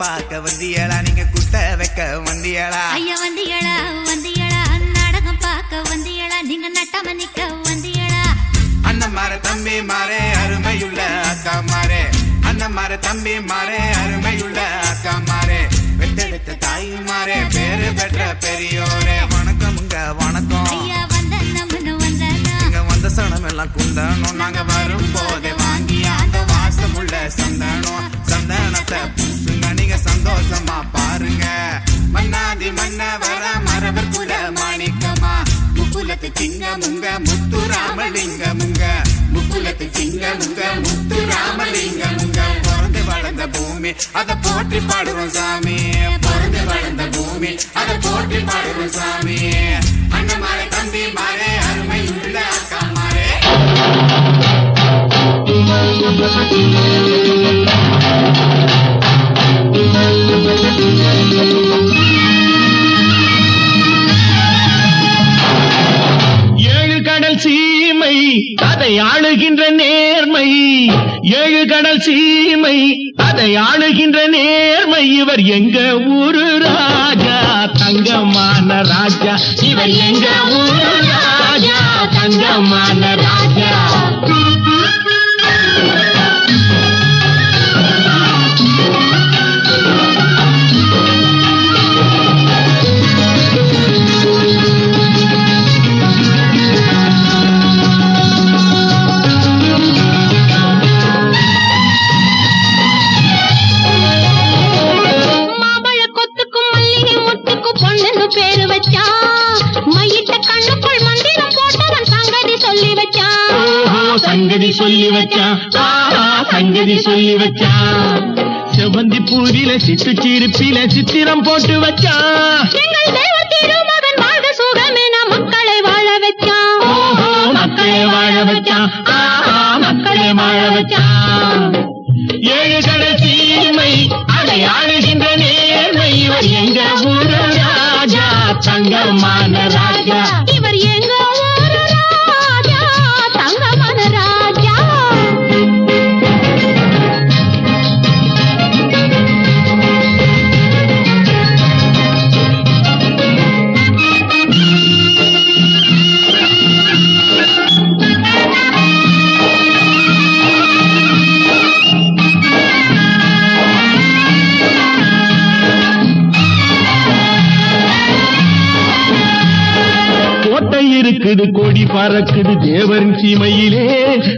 பார்க்க வந்தியலா நீங்க குத்த வைக்க வந்தியலா ஐயா வந்தியலா வந்தியலா நாடகம் பார்க்க வந்தியலா நீங்க நட்டாம நிக்க வந்தியலா அண்ணன் மாற தம்பி மாறே அருமையுள்ள அக்கா மாறே அண்ணன் மாற தம்பி மாறே அருமையுள்ள அக்கா மாறே பெற்றெடுத்த தாய் மாறே பேரு பெற்ற பெரியோரே வணக்கமுங்க வணக்கம் ஐயா வந்த நம்மனு வந்தனா இங்க வந்த சனம் எல்லாம் குந்தணும் நாங்க வரும் போதே வாங்கி அந்த வாசமுள்ள சந்தனம் சந்தனத்தை பூசுங்க நீங்க சந்தோஷமா பாருங்க மன்னாதி மன்ன வர மரபர்குள்ள மாணிக்கமா முக்குலத்து சிங்க முங்க முத்து ராமலிங்க முங்க முக்குலத்து சிங்க முங்க முத்து ராமலிங்க முங்க பிறந்து வளர்ந்த பூமி அதை போற்றி பாடுறோம் சாமி பிறந்து வளர்ந்த பூமி அதை போற்றி பாடுறோம் சாமி அண்ணன் மாறே தம்பி மாறே அருமை உள்ள அக்கா மாறே ஏழு கடல் சீமை அதை ஆளுகின்ற நேர்மை ஏழு கடல் சீமை அதை ஆளுகின்ற நேர்மை இவர் எங்க ஊரு ராஜா தங்கமான ராஜா இவர் எங்க ஊரு ராஜா தங்கமான ராஜா சொல்லி வச்சான் சங்கதி சொல்லி வச்சான் செவந்தி பூரில சித்து சிரிப்பில சித்திரம் போட்டு வச்சான் மக்களை வாழ வச்சான் மக்களை வாழ வச்சான் மக்களை வாழ வச்சான் ஏழு கடல் சீமை அதை ஆளுகின்ற நேர்மை இவர் எங்க ஊரு ராஜா தங்கமான ராஜா இவர் எங்க ஊரு ராஜா தங்கமான ராஜா இருக்குது கொடி பறக்குது தேவரின் சீமையிலே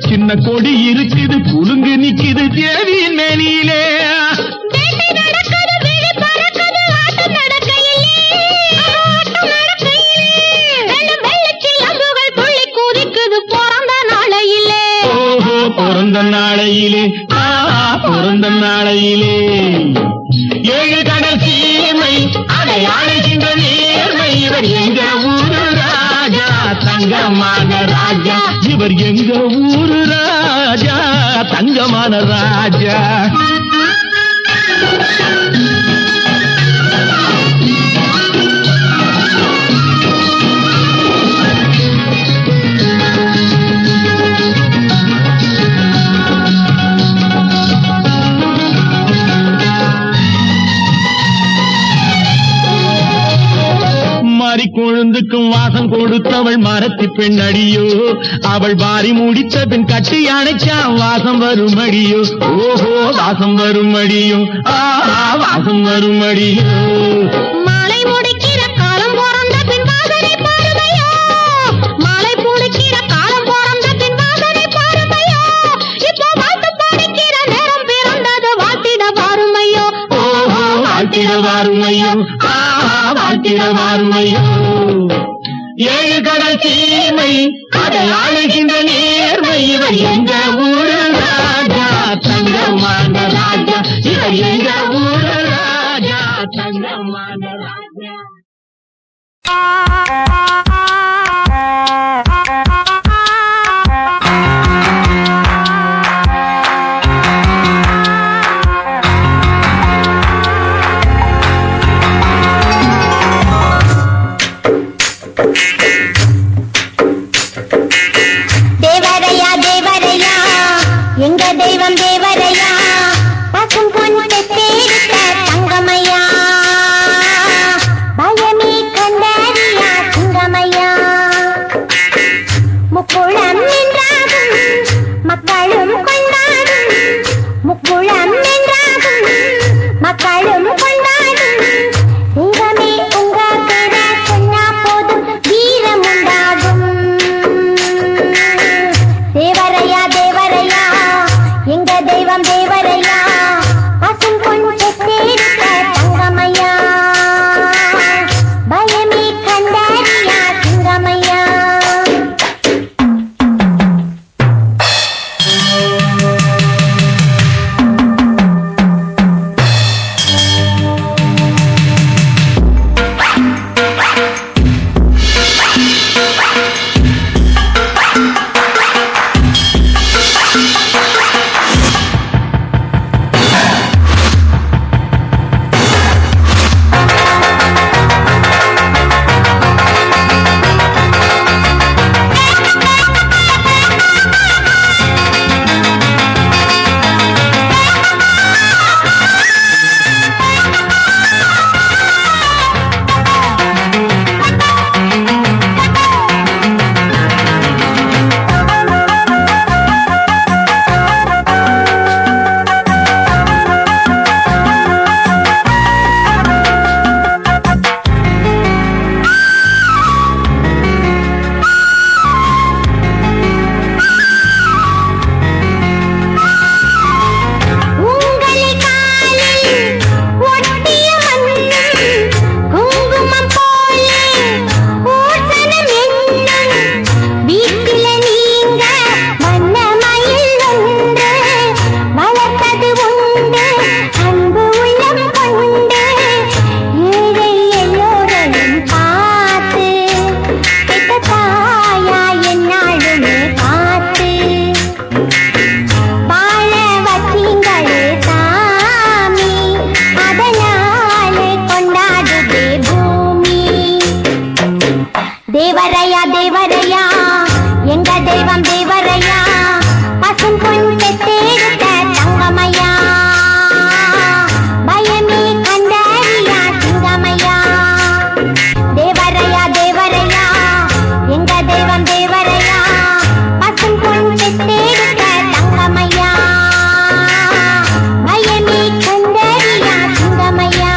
சின்ன கொடி இருக்குது குலுங்கு நிக்குது தேவியின் மேனியிலே பிறந்த நாளையிலே பிறந்த நாளையிலே ஏழு கடல் சீமை அதை ஆளுகின்ற நேர்மை இவர் எங்க ஊரு ராஜா தங்கமான ராஜா இவர் எங்க ஊரு ராஜா தங்கமான ராஜா கொழுந்துக்கும் வாசம் கொடுத்தவள் மரத்தி பெண் அடியோ அவள் வாரி முடித்த பின் கட்டி அணைச்சா வாசம் வரும் அடியோ ஓஹோ வாசம் வரும் அடியோ வாசம் வரும் அடியோ மாலை முடிக்கிற காலம் பிறந்த பின் வாசனை பாருமையோ மாலை முடிக்கிற காலம் பிறந்த பின் வாசனை பாருமையோ இப்போ வாழ்த்து படிக்கிற நேரம் பிறந்தது வாழ்த்திட வாருமையோ ஓஹோ வாழ்த்திட வாருமையோ வாழ்த்திட வாருமையோ ஏழு கடல் சீமை அதை ஆளுகின்ற நேர்மை இவர் எங்க ஊரு ராஜா தங்கமான ராஜா இவர் எங்க ஊரு ராஜா தங்கமான ராஜா எங்க தெய்வம் தேவரையா பசும் பொன் பெற்றெடுத்த தேவரையா தேவரையா எங்க தெய்வம் தேவரையா பசும் பொன் பெத்தெடுத்த தங்கமையா பயமே கண்டறியா சிங்கமையா தேவரையா தேவரையா எங்க தெய்வம் தேவரையா பசும் பொன் பெத்தெடுத்த தங்கமையா பயமே கண்டறியா சிங்கமையா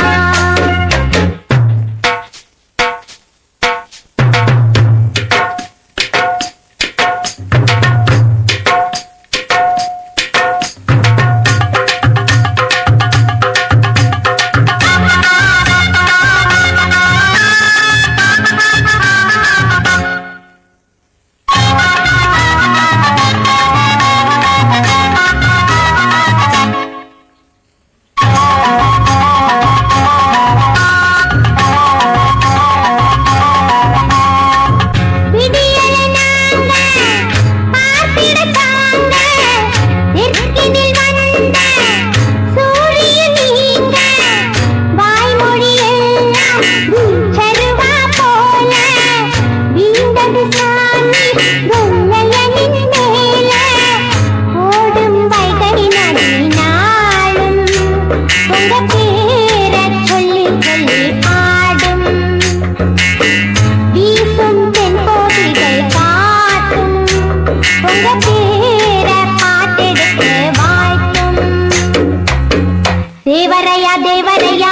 தேவரையா தேவரையா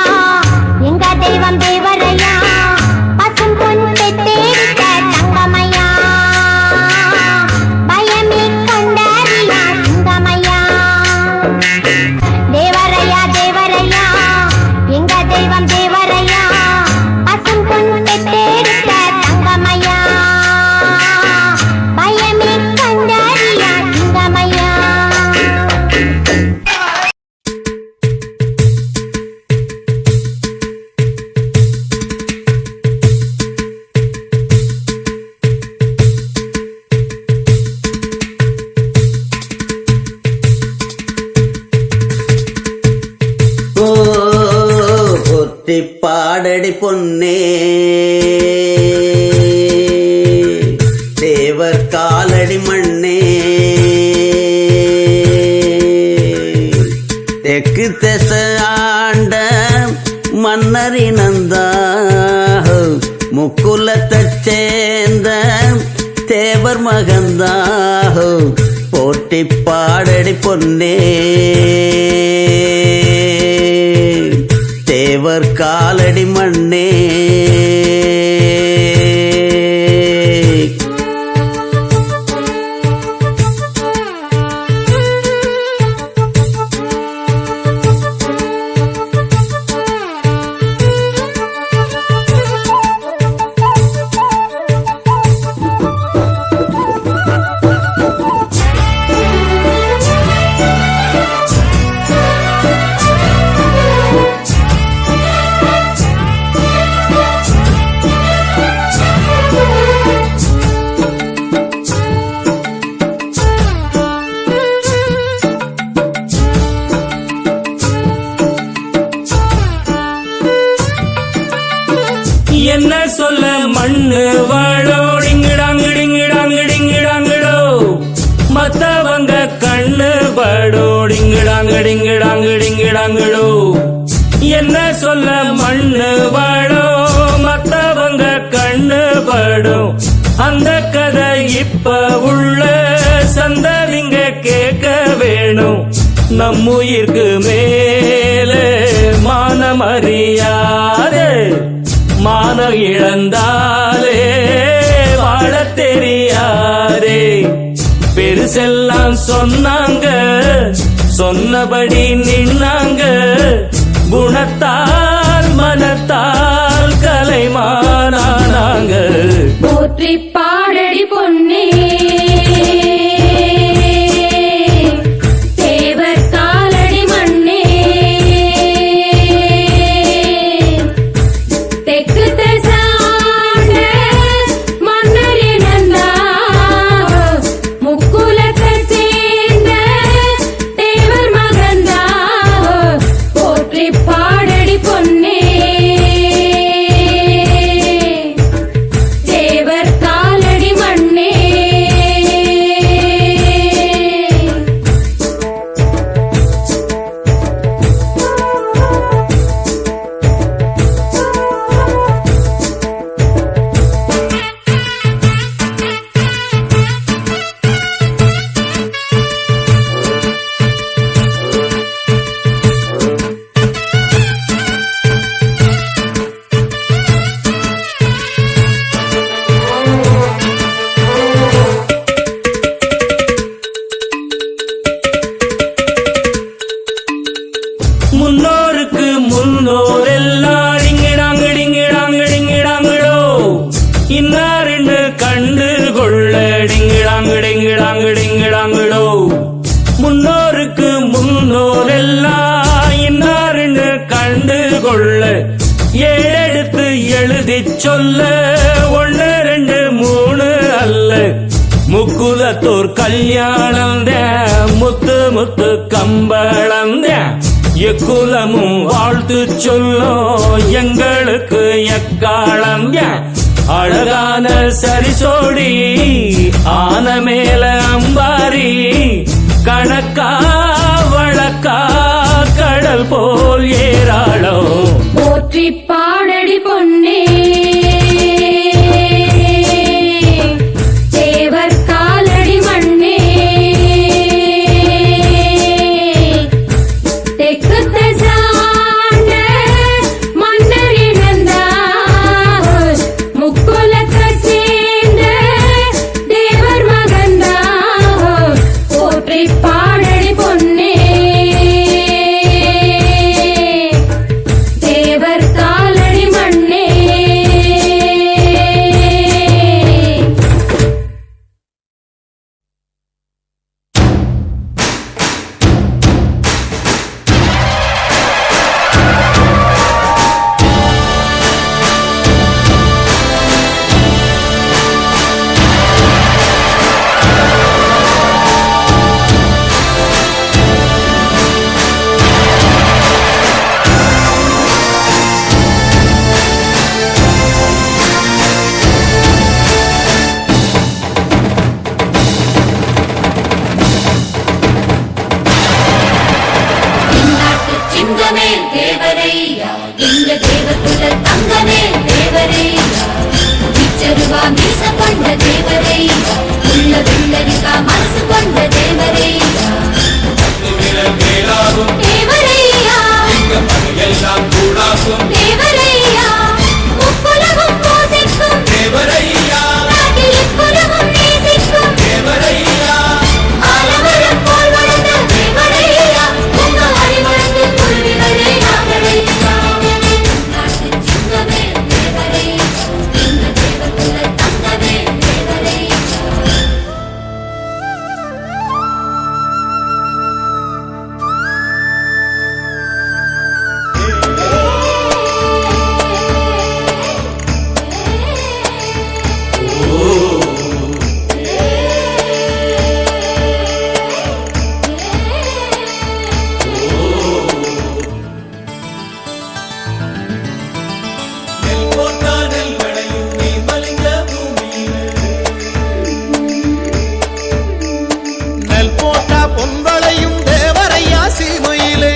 எங்க தெய்வம் தேவரையா பசும் பொன் பெத்தெடுத்த தங்கமையா பயமே கண்டறியா சிங்கமையா தேவரையா தேவரையா எங்க தெய்வம் தேவரையா பசும் பொன் பெத்தெடுத்த தங்கமையா பயமே கண்டறியா சிங்கமையா பாடடி பொன்னே தேவர் காலடி மண்ணே தெற்கு திச ஆண்ட மன்னரினந்தா முக்குலத்தைச் சேர்ந்த தேவர் மகந்தா போட்டி பாடடி பொன்னே தேவர் காலடி மண்ணே என்ன சொல்ல மண்ணு வாழோ டிங்கிடாங்கிடிங்கிடாங்கிடிங்கிடாங்கிடோ மத்தவங்க கண்ணு படோ டிங்கிடாங்கிடிங்கிடாங்கிடிங்கிடாங்கிடோ என்ன சொல்ல மண்ணு வாழோ மத்தவங்க கண்ணு படோ அந்த கதை இப்ப உள்ள சந்ததிங்க கேட்க வேணும் நம்முயிர்க்கு மேலே மானமறியாதே மான இழந்தாலே வாழ தெரியாதே பெருசெல்லாம் சொன்னாங்க சொன்னபடி நின்னாங்க குணத்தால் மனத்தால் கலைமானாங்க போற்றி பாடடி பொன்னே தேவர் காலடி மண்ணே தெற்கு திசாண்ட மன்னரினந்தா முக்குலத்தைச் சேர்ந்த தேவர் மகந்தா போற்றி பாடடி பொன்னே தேவர் கொள்ள ஏழெடுத்து எழுதி சொல்ல 1 2 3 அல்ல முக்குலத்தோர் கல்யாணம் முத்து முத்து கம்பளம் எக்குலமும் வாழ்த்து சொல்லும் எங்களுக்கு எக்காலம் அழகான சரிசோடி ஆன மேல அம்பாரி கணக்கா வழக்கா கடல் போல் ஏராளம் போற்றி பாடடி பொன்னே தேவர் காலடி மண்ணே தெற்கு தசாண்ட மன்னர் இனந்தார் முக்குலத்தைச் சேர்ந்த தேவர் மகந்தார் போற்றி பாடடி பொன்னே தேவர் காலடி மண்ணே தென்னாட்டு சிங்கமே தேவரையா எங்க தேவகுல தங்கமே தேவரையா பிச்சருவா மீச கொண்ட தேவரையா உள்ள வெள்ளரிக்கா மனசு கொண்ட தேவரையா தேவரையா தேவரையா முக்குலகும் பூசிக்கும் நாட்டில் எக்குலகும் நேசிக்கும் ஆலமரம் போல் வளர்ந்த தேவரையா உங்க அறிவழந்து குருவிகளே நாகரையா நாட்டு சிங்கமே தேவரையா எங்க தேவகுல தங்கமே தேவரையா நெல் போட்ட பொன்வளையும் தேவரையா சீமையிலே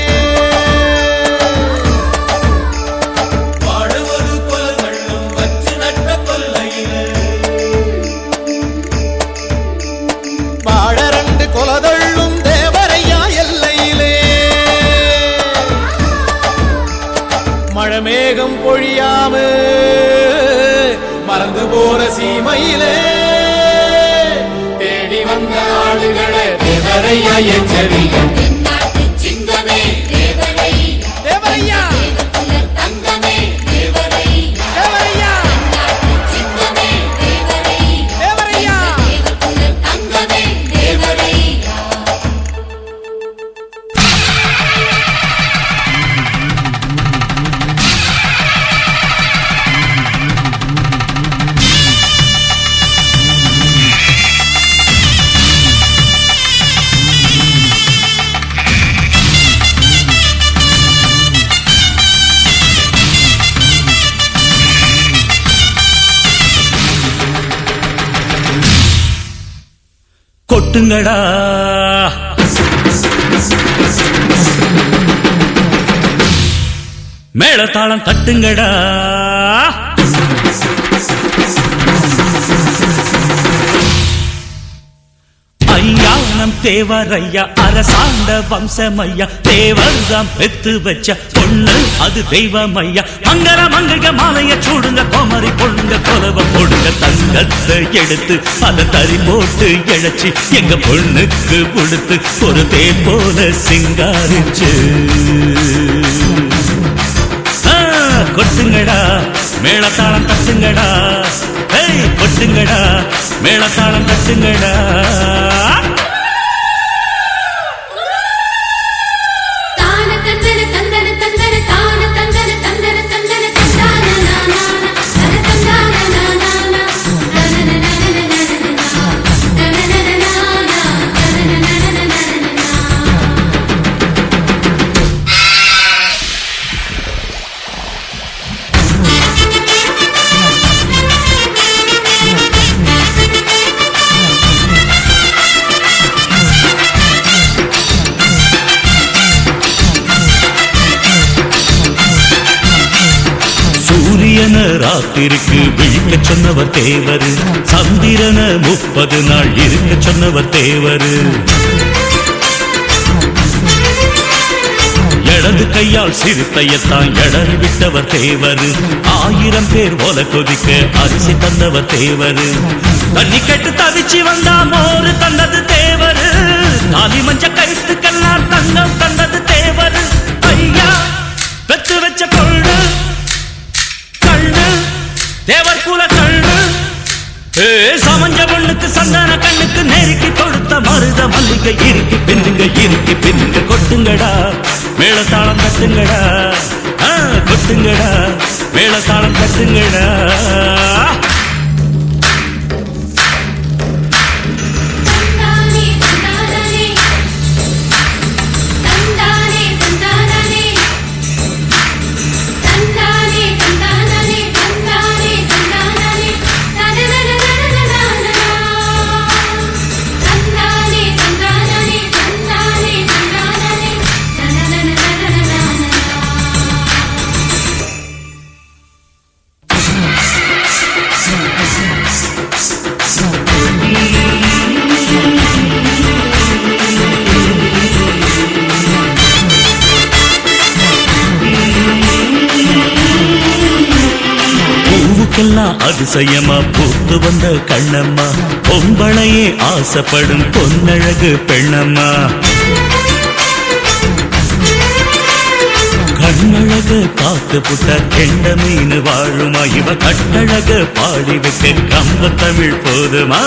வாழரண்டு கொலதள்ளும் தேவரையா எல்லையிலே மழமேகம் பொழியாம மறந்து போற சீமையிலே தேடி வந்த ஆளுகளை தேவரையா எச்சரிக்கை தென்னாட்டு சிங்கமே தேவரையா தேவரையா தேவகுல தங்கமே தேவரையா தேவரையா தென்னாட்டு சிங்கமே தேவரையா தேவரையா தேவகுல தங்கமே தேவரையா கொட்டுங்கடா மேளதாளம் தட்டுங்கடா ஐயானம் தேவரையா அரசாண்ட வம்சமையா தேவர்தாம் பெத்து வச்ச பொண்ணு அது தெய்வமையா மங்கர மங்கைய மாலைய சூடுங்க கோமரி பொண்ணுங்க கொலவ போடுங்க தங்கத்தை எடுத்து அதை தறி போட்டு இழைச்சி எங்க பொண்ணுக்கு கொடுத்து ஒரு தேர் போல சிங்காரிச்சு கொட்டுங்கடா மேளதாளம் தட்டுங்கடா கொட்டுங்கடா மேளதாளம் தட்டுங்கடா தான தந்தன தந்தன தந்தன தான தந்தன காத்திருக்கு விழிக்க சொன்னவர் தேவரு சந்திரன 30 நாள் இருக்க சொன்னவர் தேவரு இடது கையால் சிறுத்தையத்தான் எடறி விட்டவர் தேவரு 1000 பேர் ஓல கொதிக்க அரிசி தந்தவர் தேவரு தண்ணி கெட்டு தவிச்சு வந்தா மோரு தந்தது தேவரு தாலி மஞ்ச கைத்துக்கெல்லாம் தங்கம் தந்தது தேவரு ஐயா பெத்து வச்ச பொண்ணு கண்ணு தேவர் குல கண்ணு சமஞ்ச பொண்ணுக்கு சந்தான கண்ணுக்கு நெருக்கி கொடுத்த மருத மல்லிகை இறுக்கி பின்னுங்க கொட்டுங்கடா மேளதாளம் தட்டுங்கடா கொட்டுங்கடா மேளதாளம் தட்டுங்கடா அதிசயமா பூத்து வந்த கண்ணம்மா பொம்பளையே ஆசைப்படும் பொன்னழகு பெண்ணம்மா கண்ணழகு பார்த்து புட்ட கெண்ட மீன் வாழுமா இவ கட்டழக பாடி வைக்க கம்ப தமிழ் போதுமா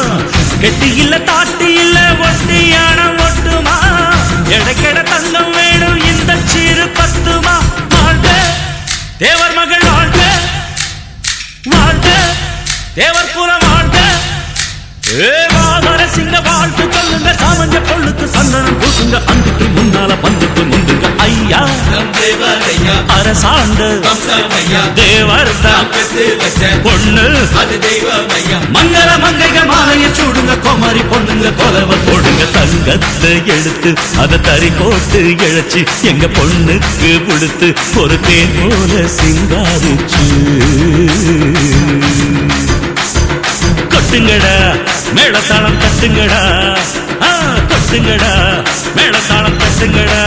கெட்டி இல்ல தாட்டி இல்ல ஒட்டியான ஒட்டுமா எடக்கெட தங்கம் வேணும் இந்த சிறு பத்துமா வாழ்க தேவர் மகள் வாழ்க வாழ்க தேவர் புறம் வாழ்க மாதர சிங்க வாழ்த்து சொல்லுங்க சாமஞ்ச பொண்ணுக்கு சந்தனம் பூசுங்க அந்துக்கு முன்னால பந்துக்கு முந்துங்க ஐயா அரசாண்டு தேவர் பொண்ணு மங்கள மங்கைக மாலைய சூடுங்க கோமாரி பொண்ணுங்க கொலவ போடுங்க தங்கத்தை எடுத்து அதை தறி கோட்டு இழைச்சி எங்க பொண்ணுக்கு கொடுத்து ஒரு தேன் போல சிங்காரிச்சு கொட்டுங்கடா மேளதாளம் தட்டுங்கடா கொட்டுங்கடா மேளதாளம் தட்டுங்கடா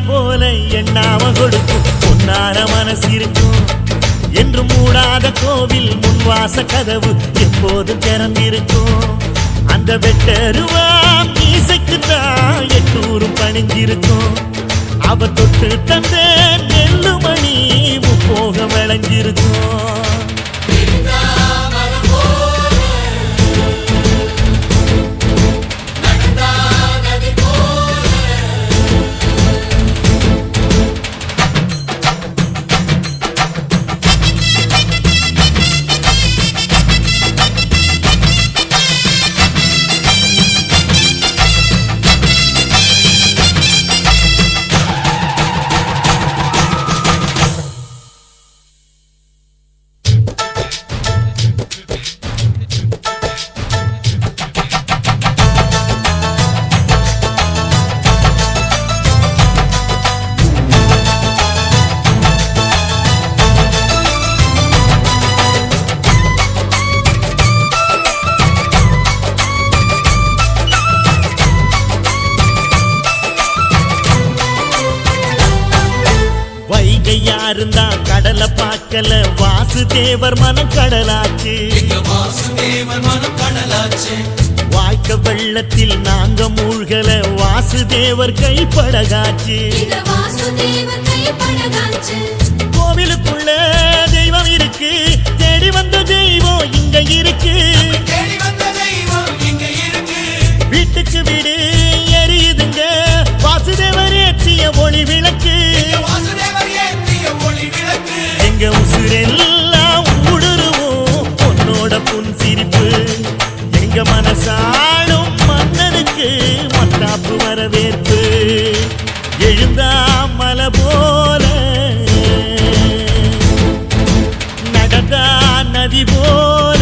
போல எண்ணாம கொடுக்கும் பொன்னார மனசிருக்கும் என்று மூடாத கோவில் முன்வாச கதவு எப்போது திறந்திருக்கும் அந்த வெட்டருவா மீசைக்கு தான் 800 பணிஞ்சிருக்கும் அவ தொட்டு தந்த நெல்லுமணி முப்போக விளைஞ்சிருக்கும் இருந்தா கடலை பார்க்கல வாசுதேவர் மனம் கடலாச்சு வாய்க்க வெள்ளத்தில் நாங்க மூழ்கல வாசுதேவர் கைப்படகாச்சு வாசுதேவர் கைப்படகாச்சு கோவிலுக்குள்ள தெய்வம் இருக்கு, தேடி வந்த தெய்வம் இங்க இருக்கு. தேடி வந்த தெய்வம் இங்க இருக்கு. வீட்டுக்கு வீடு எரியுதுங்க வாசுதேவர் ஏற்றிய ஒளி விளக்கு. வாசுதேவர் ஏற்றிய ஒளி விளக்கு. எங்க உசுரெல்லாம் ஊடுருவோம் பொன்னோட புன் சிரிப்பு. எங்க மனசாளும் மன்னனுக்கு மத்தாப்பு வரவேற்பு. எழுந்தா மலை போல நடந்தா நதி போல.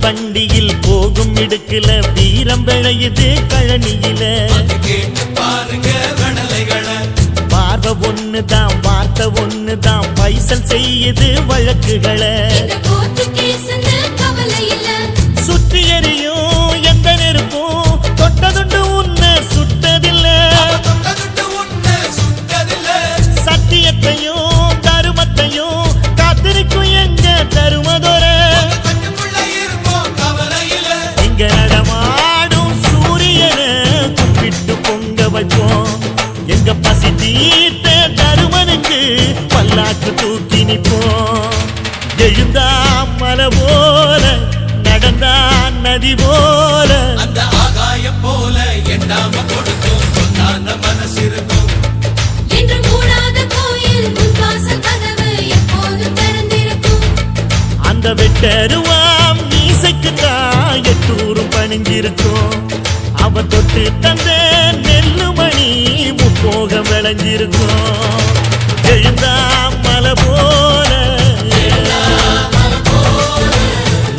வண்டியில் போகும் இடுக்குல வீரம் விளையுது கழனியில. கேட்டு பாருங்க கடலைகளை. பார்வை ஒண்ணுதான் வார்த்தை ஒண்ணுதான் பைசல் செய்யுது வழக்குகளை. இந்த கோர்ட்டு கேஸ்னு கவலை இல்ல. சுற்றி எறியும் எந்த நெருப்பும் தொட்டதுண்டு உன்னை சுட்டதில்ல. தொட்டதுண்டு உன்னை சுட்டதில்ல. சத்தியத்தையும் தருமத்தையும் காத்திருக்கும் எங்க தருமதொர. கட்டுக்குள்ள இருப்போம் கவலையில. இங்க நடமாடும் சூரியனை கும்பிட்டு பொங்க வைப்போம். எங்க பசி தீர்த்த தருமனுக்கு பல்லாக்கு தூக்கி நிப்போம். எழுந்தா மலை போல நடந்தா நதி போல. அந்த ஆகாயம் போல எண்ணாம கொடுக்கும் பொன்னான மனசு இருக்கும். என்று மூடாத கோயில் முன்வாசல் கதவு எப்போதும் திறந்திருக்கும். அந்த வெட்டருவாம் மீசைக்குத்தான் எட்டூரும் பணிஞ்சிருக்கும். அவ தொட்டு தந்த நெல்லுமணி முப்போக விளைஞ்சிருக்கும். எழுந்தா மலை போல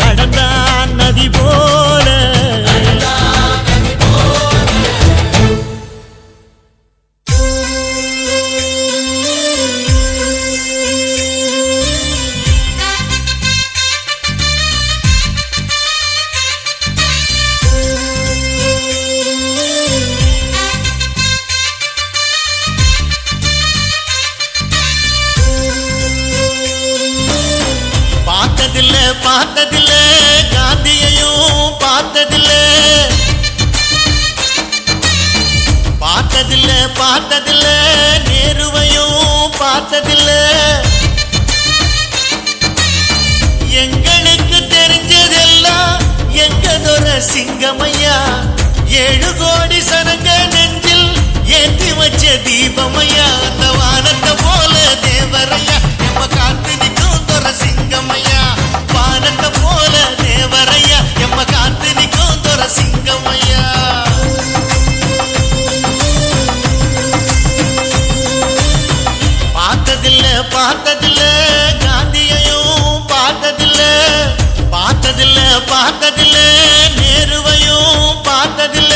நடந்தா நதி போல. பார்த்ததில்ல காந்தியையும் பார்த்ததில்ல. பார்த்ததில்ல நேருவையும் பார்த்ததில்ல. எங்களுக்கு தெரிஞ்சதெல்லாம் எங்கதொர சிங்கமையா. 7 கோடி சனங்க நெஞ்சில் ஏற்றி வச்ச தீபமையா. அந்த வானத்தை போல தேவரையா நம்ம காத்து நிற்கும் தொர சிங்கமையா. வானத்தை போல தேவரையா எம்ம காத்து நிற்கும் தொர சிங்கமையா. பார்த்ததில்ல காந்தியையும் பார்த்ததில்ல. பார்த்ததில்ல நேருவையும் பார்த்ததில்ல.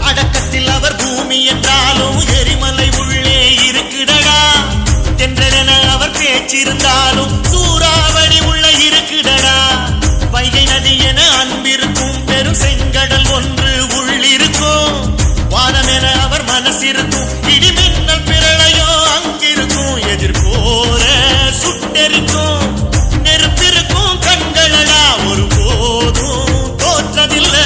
அடக்கத்தில் அவர் பூமி என்றாலும் எரிமலை உள்ளே இருக்குடடா. தென்றலென அவர் பேச்சிருந்தாலும் சூறாவளி உள்ள இருக்குடடா. வைகை நதி என அன்பிருக்கும் பெரும் செங்கடல் ஒன்று உள்ளிருக்கும். வானமென அவர் மனசிருக்கும் இடிமின்னல் பிரளயோ அங்கிருக்கும். எதிர்போர சுட்டெரிக்கும் நெருப்பிருக்கும் கண்களடா. ஒரு போதும் தோற்றதில்ல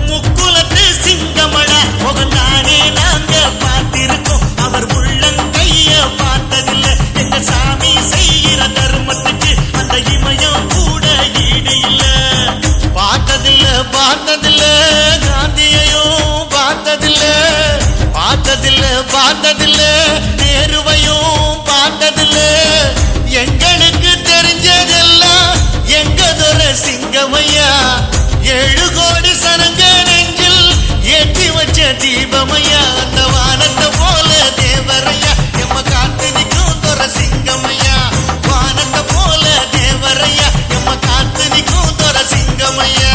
முக்குலத்து சிங்கமடா. முகந்தானே நாங்க பார்த்திருக்கோம், அவர் உள்ளங்கைய பார்த்ததில்லை. எங்க சாமி செய்கிற தர்மத்துக்கு அந்த இமயம் கூட ஈடு இல்ல. பார்த்ததில்ல பார்த்ததில்ல காந்தியையும் பார்த்ததில்ல. பார்த்ததில்ல பார்த்ததில்ல நேருவையும் பார்த்ததில்ல. எங்களுக்கு தெரிஞ்சதெல்லாம் எங்க துரை சிங்கமையா. 7 கோடி சனங்க நெஞ்சில் ஏற்றி வச்ச தீபமையா. அந்த வானத்தை போல தேவரையா எம்ம காத்து நிற்கும் துரை சிங்கமையா. வானத்தை போல தேவரையா எம்ம காத்து நிற்கும் துரை சிங்கமையா.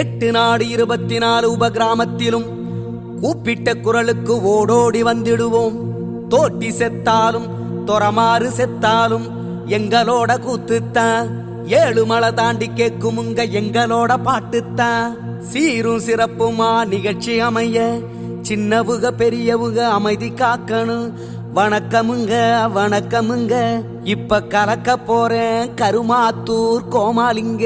எட்டு நாடு 24 உபகிராமத்திலும் கூப்பிட்ட குரலுக்கு ஓடோடி வந்திடுவோம். தோட்டி செத்தாலும் தொரமாறு செத்தாலும் எங்களோட கூத்துத்தான். 7 மலை தாண்டி கேக்குமுங்க எங்களோட பாட்டுத்தான். சீரும் சிறப்புமா நிகழ்ச்சி அமைய சின்னவுக பெரியவுக அமைதி காக்கணும். வணக்கமுங்க வணக்கமுங்க. இப்ப கலக்க போறேன் கருமாத்தூர் கோமாளிங்க.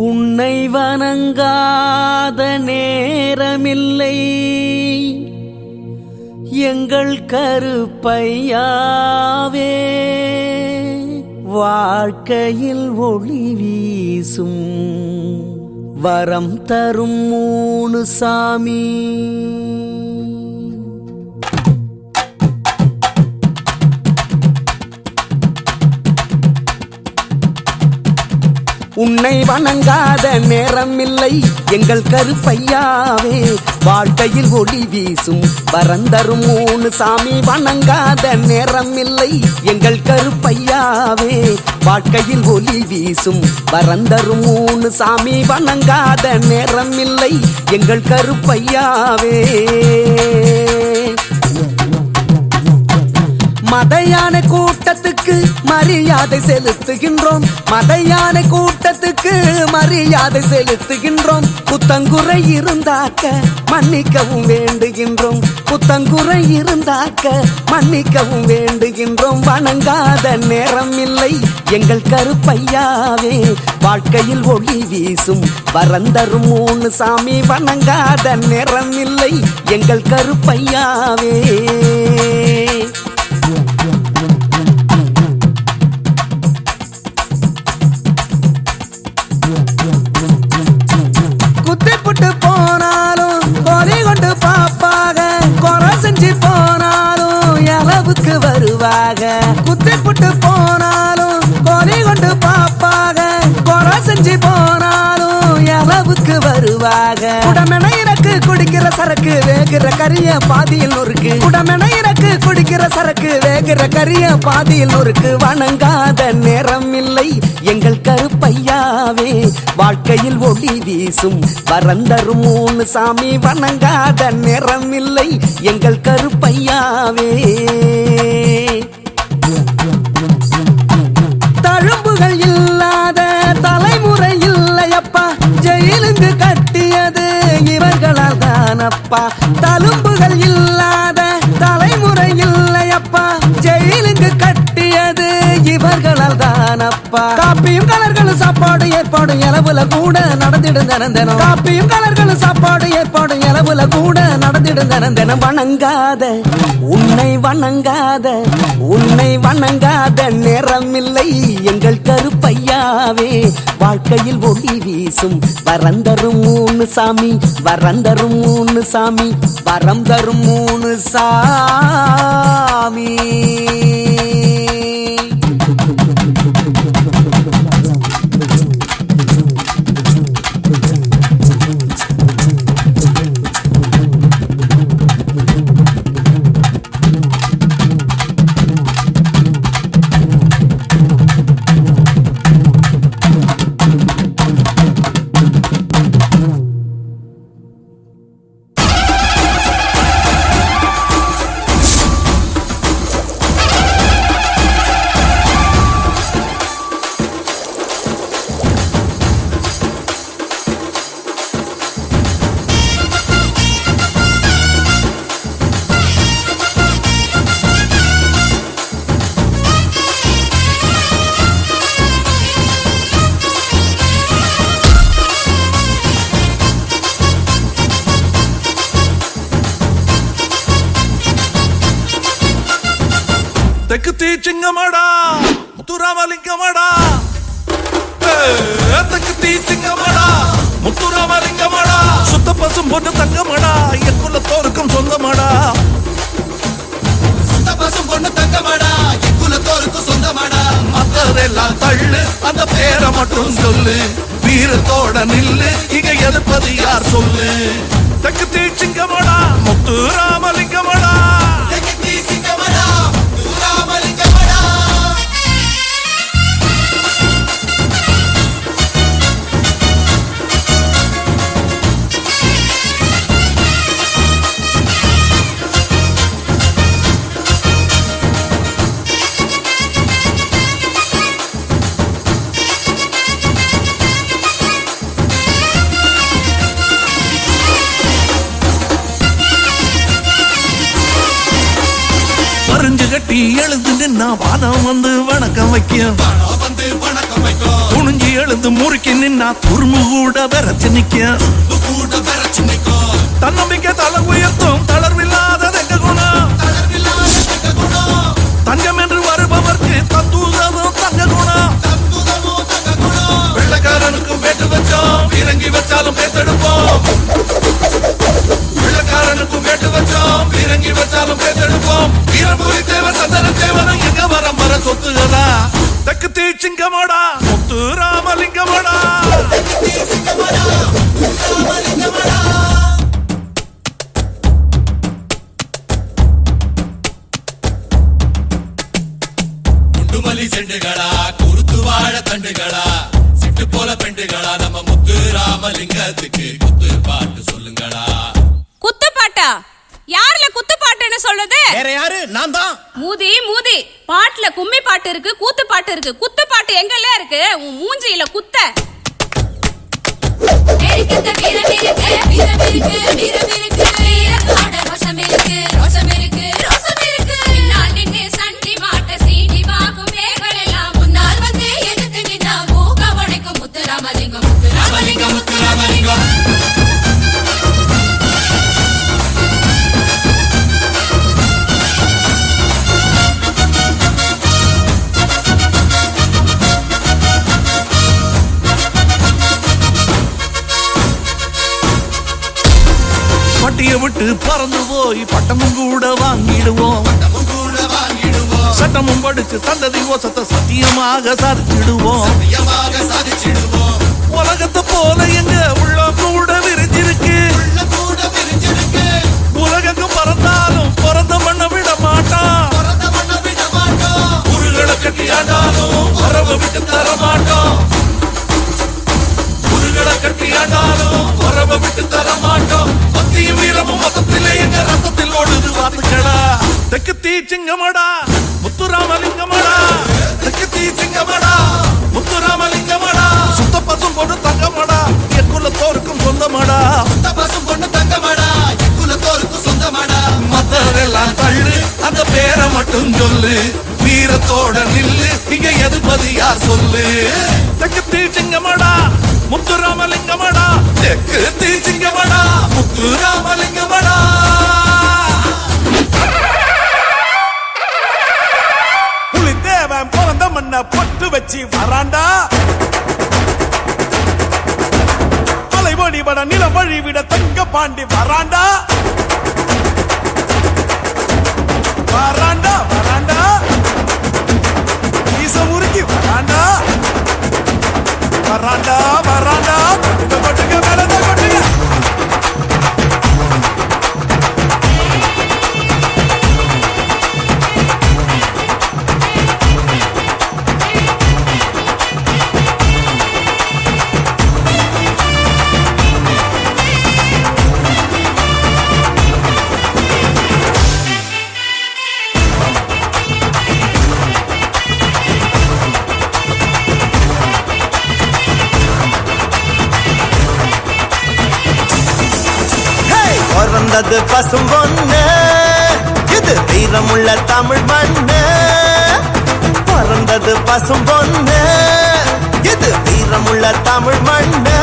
உன்னை வணங்காத நேரமில்லை எங்கள் கருப்பையாவே. வாழ்க்கையில் ஒளி வீசும் வரம் தரும் 3 சாமி. உன்னை வணங்காத நேரமில்லை எங்கள் கருப்பையாவே. வாழ்க்கையில் ஒளி வீசும் வரந்தரும் 3 சாமி. வணங்காத நேரமில்லை எங்கள் கருப்பையாவே. வாழ்க்கையில் ஒளி வீசும் வரந்தரும் 3 சாமி. வணங்காத நேரமில்லை எங்கள் கருப்பையாவே. மதையான கூட்டத்துக்கு மரியாதை செலுத்துகின்றோம். மதையான கூட்டத்துக்கு மரியாதை செலுத்துகின்றோம். புத்தங்குறை இருந்தாக்க மன்னிக்கவும் வேண்டுகின்றோம். புத்தங்குறை இருந்தாக்க மன்னிக்கவும் வேண்டுகின்றோம். வணங்காத நேரம் இல்லை எங்கள் கருப்பையாவே. வாழ்க்கையில் ஒளி வீசும் வரந்தரும் 3 சாமி. வணங்காத நேரம் இல்லை எங்கள் கருப்பையாவே. குத்திப்புட்டு போனாலும் கொலை கொண்டு பாப்பாக. கொலை செஞ்சு போனாலும் அளவுக்கு வருவாக. குத்திப்புட்டு போனாலும் கொலை கொண்டு பாப்பாக. கொலை செஞ்சு போனாலும் அளவுக்கு வருவாக. குடமென இறக்கு குடிக்கிற சரக்கு வேகிற கரிய பாதியில் நொறுக்கு. குடமென இறக்கு குடிக்கிற சரக்கு வேகிற கரிய பாதியில் நொறுக்கு. வணங்காத நேரம் இல்லை எங்கள் கருப்பையாவே. வாழ்க்கையில் ஒளி வீசும் வரந்தரும் 3 சாமி. வணங்காத நேரம் இல்லை எங்கள் கருப்பையாவே. தழும்புகள் இல்லாத தலைமுறை இல்லையப்பா. ஜெயிலுக்கு கட்டியது இவர்களால் தானப்பா தழும்புகள் இல்லாத தலைமுறை இல்லையப்பா ஜெயிலுக்கு கட்டியது இவர்களால் தானப்பா காப்பியும் கலர்களும் சாப்பாடு ஏற்பாடு இலவுல கூட நடந்திடும் தினம் காப்பியும் கலர்களும் சாப்பாடு ஏற்பாடு இலவுல கூட நடந்திடும் தினம் வணங்காத உன்னை வணங்காத நேரமில்லை எங்கள் கருப்பையாவே வாழ்க்கையில் ஒளி வீசும் வரம் தரும் மூணு சாமி வரம் தரும் மூணு சாமி வரம் தரும் மூணு சாமி தெற்கு தீச்சிங்கமடா முத்துராமலிங்கமடா தெற்கு தீச்சிங்கமடா முத்துராமலிங்கமடா சுத்த பசும் பொண்ணு தங்கமடா என் குலத்தோருக்கும் சொந்தமடா சுத்த பசும் பொண்ணு தங்கமடா என் குலத்தோருக்கும் சொந்தமடா மத்ததெல்லாம் தள்ளு அந்த பேரை மட்டும் சொல்லு வீரத்தோட நில்லு இங்க எதிர்ப்பது யார் சொல்லு தெற்கு தீச்சிங்கமடா முத்துராமலிங்கமடா தெற்கு தீச்சிங்கமடா முத்துராமலிங்கமடா கட்டி எழுந்து நின்னா வானம் வந்து வணக்கம் வைக்கும் துணிஞ்சு எழுந்து முறுக்கி நின்னா துரும்பு கூட விரைச்சு நிக்கும் தன்னம்பிக்கை தலை உயர்த்தும் தளர்வில்லாத எங்க குணம் தங்கம் என்று வருபவர்க்கு தந்தூதமும் தங்க குணம் வெள்ளக்காரனுக்கும் வேட்டு வச்சோம் இறங்கி வச்சாலும் பேத்தெடுப்போம் வெள்ளக்காரனுக்கும் வேட்டு வச்சோம் இறங்கி வச்சாலும் பேத்தெடுப்போம் வீரபூரி தேவர் சந்தன தேவனும் எங்க வரம் வர சொத்துகளா தெற்கு தீச்சிங்கமடா முத்துராமலிங்கமடா குண்டுமல்லி செண்டுகளா குறுத்து வாழ தண்டுகளா சிட்டு போல பெண்டுகளா நம்ம முத்துராமலிங்கத்துக்கு குத்து பாட்டு சொல்லுங்களா. குத்து பாட்டா? யாருல குத்து பாட்டுன்னு சொல்லுது? வேற யாரு? நான் தான். மூதி மூதி, பாட்டுல கும்மி பாட்டு இருக்கு, கூத்து பாட்டு இருக்கு. குத்து பாட்டு எங்கல்ல இருக்கு? உன் மூஞ்சியில குத்த. ஏறிக்கிட்ட வீரம் இருக்கு, வீரம் இருக்கு, வீரம் இருக்கு, வீரத்தோட ரோஷம் இருக்கு, ரோஷம் இருக்கு, ரோஷம் இருக்கு. பின்னால் நின்னு சண்டி மாட்ட சீண்டி பாக்கும் வேகளெல்லாம் முன்னால் வந்து எதிர்த்து நின்னா மூக்க உடைக்கும் முத்துராமலிங்கம், முத்துராமலிங்கம், முத்துராமலிங்கம். பட்டிய விட்டு பறந்து போய் பட்டமும் கூட வாங்கிடுவோம், சட்டமும் படிச்சு சந்ததி ஓசத்தை சத்தியமாக சாதிச்சிடுவோம். உலகத்தை போல எங்க உள்ள கூட விரிஞ்சிருக்கு, உலகங்கும் பறந்தாலும் பிறந்த மண்ண விட மாட்டான். உருகளை கட்டி ஆண்டாலும் வரவை விட்டு தர மாட்டோம், உருகளை கட்டி ஆண்டாலும் வரவை விட்டு தர மாட்டோம். பக்தியும் வீரமும் மதத்திலே எங்க ரத்தத்தில் ஓடுது வாத்துக்கடா. தெற்கு தீச்சிங்கமடா முத்துராமலிங்கமடா, தெற்கு தீச்சிங்கமடா முத்துராமலிங்கமடா. சுத்த பசும் பொண்ணு தங்கமடா, என் வீரத்தோட நில்லு இங்க எதிர்ப்பது யார் சொல்லு தெற்கு தீச்சிங்கமடா முத்துராமலிங்கமடா தெற்கு தீச்சிங்கமடா முத்துராமலிங்கமடா புலித்தேவன் பிறந்த மண்ண பொட்டு வச்சு வராண்டா அலைவடிபட நில வழிவிட தங்க பாண்டி வராண்டா வராண்டா வராண்டா ஈச முறுக்கி வராண்டா வராண்டா வராண்டா கொட்டுங்க கொட்டுங்க மேலத கொட்டுங்க பிறந்தது பசும் பொண்ணு இது வீரமுள்ள தமிழ் மண்ணு பிறந்தது பசும் பொண்ணு இது வீரமுள்ள தமிழ் மண்ணு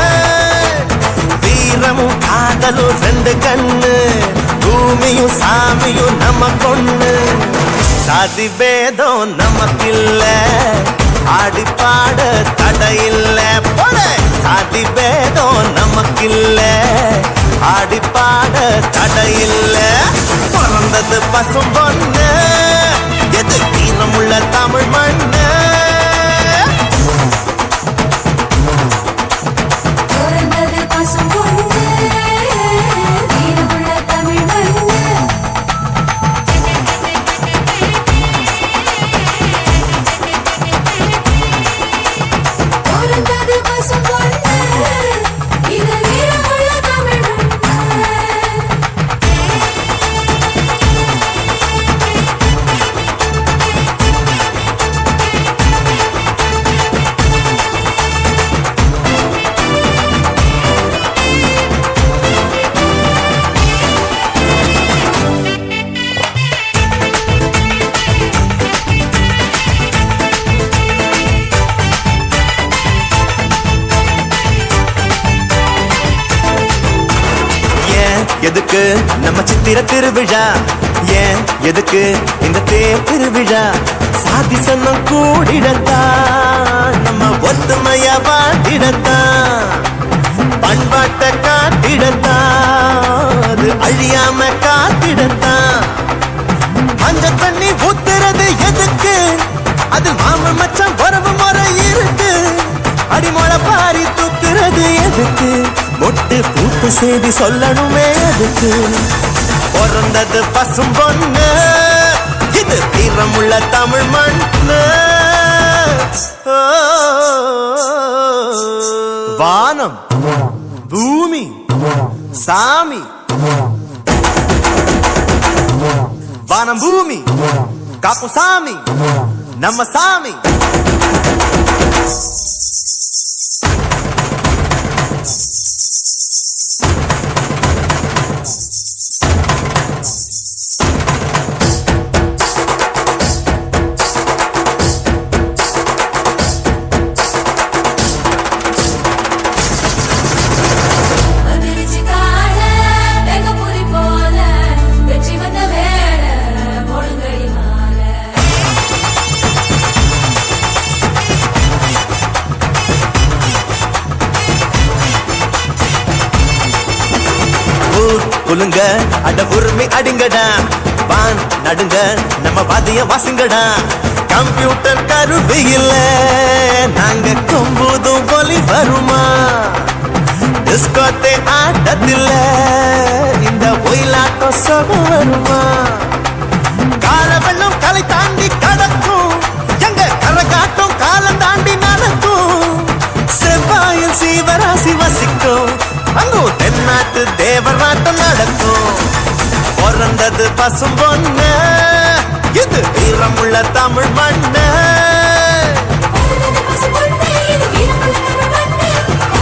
வீரமும் காதலும் ரெண்டு கண்ணு பூமியும் சாமியும் நம்ம கொண்ணு சாதி பேதம் நமக்கில்ல ஆடி பாட தடையில்ல போல சாதி பேதம் நமக்கில்ல ஆடி பாட தடையில்ல பிறந்தது பசும் பொண்ணு எது வீரமுள்ள தமிழ் மண்ணு பிறந்தது பசும் பொண்ணு வீரமுள்ள தமிழ் மண்ணு பிறந்தது பசும் பொண்ணு இது வீரமுள்ள தமிழ் மண்ணு எதுக்கு நம்ம சித்திர திருவிழா ஏன் எதுக்கு இந்த தேர் திருவிழா சாதி சன்னம் கூடிடத்தான் நம்ம ஒத்துமையா வாட்டிடத்தான் பண்பாட்டை காட்டிடத்தான் அது அழியாம காத்திடத்தான் மஞ்ச தண்ணி ஊத்துறது எதுக்கு அது மாம மச்சான் வரவு முறை இருக்கு அடிமொழ பாரி தூக்குறது எதுக்கு மொட்டு பூத்து செய்தி சொல்லணுமே அதுக்கு பிறந்தது பசும் பொண்ணு இது வீரமுள்ள தமிழ் மண்ணு வானம் பூமி சாமி வானம் பூமி காக்கும் சாமி நம்ம சாமி அபிருச்சி கால வெங்கபுரி போல வெற்றி வந்த வேள போடுங்கடி மாலை ஊர் குலுங்க அட உரிமை அடிங்கடா வான் நடுங்க நம்ம வாதிய வாசுங்கடா கம்ப்யூட்டர் கருவி இல்ல நாங்க கொம்புதும் ஒலி வருமா டிஸ்கோத்தே ஆட்டத்தில்ல இந்த ஒயிலாட்டம் சொகம் வருமா கால வெள்ளம் கலை தாண்டி கடக்கும் எங்க கரகாட்டம் காலம் தாண்டி நடக்கும் செவ்வாயில் சீவராசி வசிக்கும் அங்கும் தென்னாட்டு தேவராட்டம் நடக்கும் பிறந்தது பசும் பொண்ணு இது வீரமுள்ள தமிழ் மண்ணு பிறந்தது பசும் பொண்ணு இது வீரமுள்ள தமிழ் மண்ணு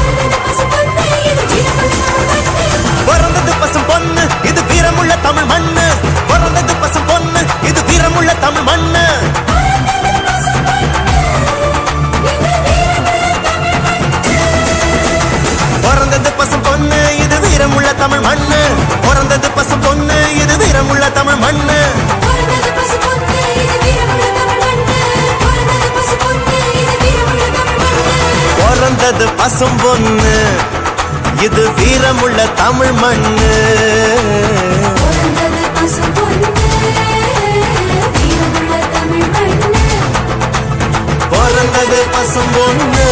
பிறந்தது பசும் பொண்ணு இது வீரமுள்ள தமிழ் மண்ணு பிறந்தது பசும் பொண்ணு இது வீரமுள்ள தமிழ் மண்ணு பிறந்தது பசும் பொண்ணு இது வீரமுள்ள தமிழ் மண்ணு தமிழ் மண்ணு பிறந்தது பசு பொண்ணு இது வீரமுள்ள தமிழ் மண்ணு பிறந்தது பசு பொண்ணு இது வீரமுள்ள தமிழ் மண்ணு பிறந்தது பசு பொண்ணு இது வீரமுள்ள தமிழ் மண்ணு பிறந்தது பசும் பொண்ணு இது வீரமுள்ள தமிழ் மண்ணு பிறந்தது பசு பொண்ணு வீரமுள்ள தமிழ் மண்ணு பிறந்தது பசும் பொண்ணு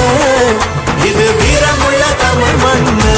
இது வீரமுள்ள தமிழ் மண்ணு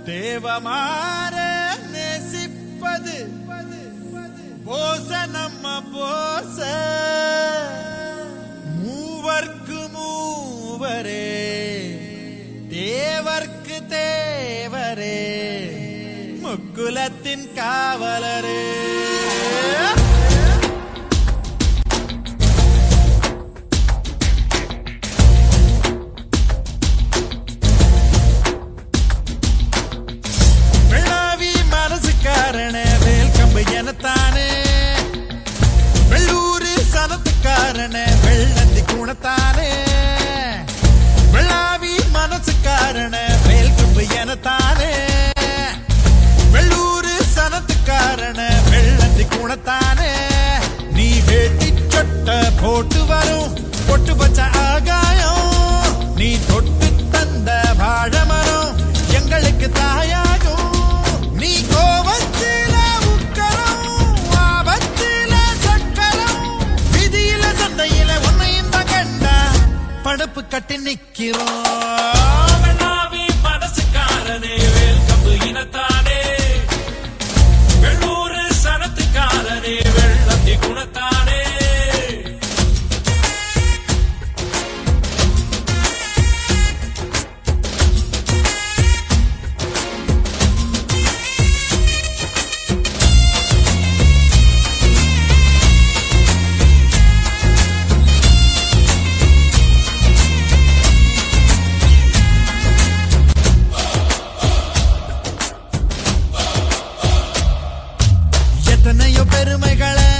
தேவமாற நேசிப்பது போச நம்ம போச மூவர்க்கு மூவரே தேவர்க்கு தேவரே முக்குலத்தின் காவலரே குணத்தானே நீ வேட்டி சொட்ட போட்டு வரும் பொட்டு வச்ச ஆகாயம் நீ தொட்டு தந்த வாழமரம் எங்களுக்கு தாயாகும் நீ கோவத்தில உக்கரம் ஆபத்தில சக்கரம் விதியில சந்தையில உன்னையும் தான் கண்டா படப்பு கட்டி நிக்கிறோம் மனசுக்காரனே வேல்கம்பு இனத்தானே வெள்ளூர் சனத்துக்காரனே வெள்ளத்தி குணத்தானே எத்தனையோ பெருமைகளை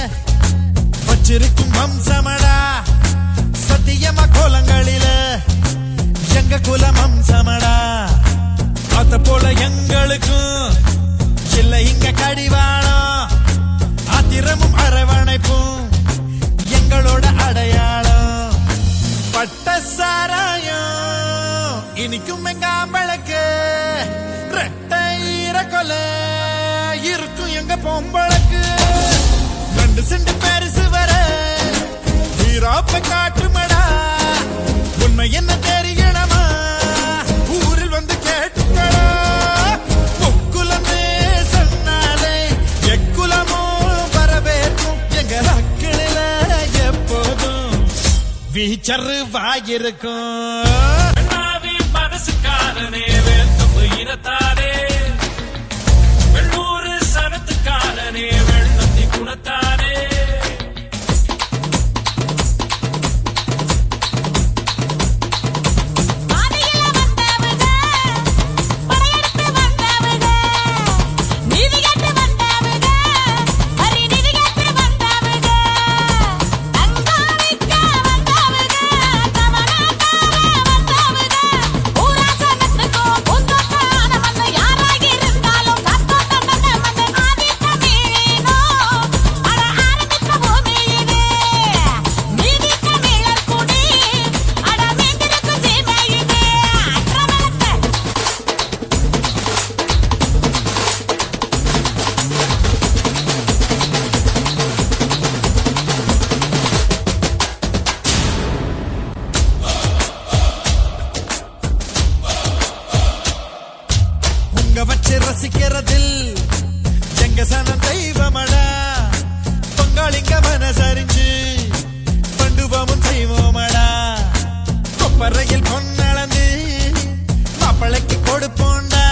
வச்சிருக்கும் வம்சமடா சத்தியமா கோலங்களில எங்க குலம் வம்சமடா அத போல எங்களுக்கும் இல்ல இங்க கடிவாளம் ஆத்திரமும் அரவணைப்பும் எங்களோட அடையாளம் பட்ட சாராயம் இனிக்கும் எங்க ஆம்பளுக்கு ரெட்டை கொலை இருக்கும் எங்க பொம்பளுக்கு 2 செண்டு பெருசு வர வீராப்ப காட்டுமடா உண்மை என்ன தெரியணுமா ஊரில் வந்து கேட்டுக்கடா முக்குலமே சொன்னாலே எக்குலமோ வரவேற்கும் எங்க அக்கிளில எப்போதும் வீச்சரு வாயிருக்கும் மனசுக்காரனே வேந்தம்பு இனத்தானே வெள்ளூர் சனத்துக்காரனே வெள்ளத்தி குணத்தானே வச்சு ரசிக்கிறதில் எங்க சனம் தெய்வமடா பொங்காளிங்க மனசறிஞ்சு பண்டுவமும் செய்வோமடா கொப்பரையில் பொன்னளந்து மாப்பிளைக்கு கொடுப்போண்டா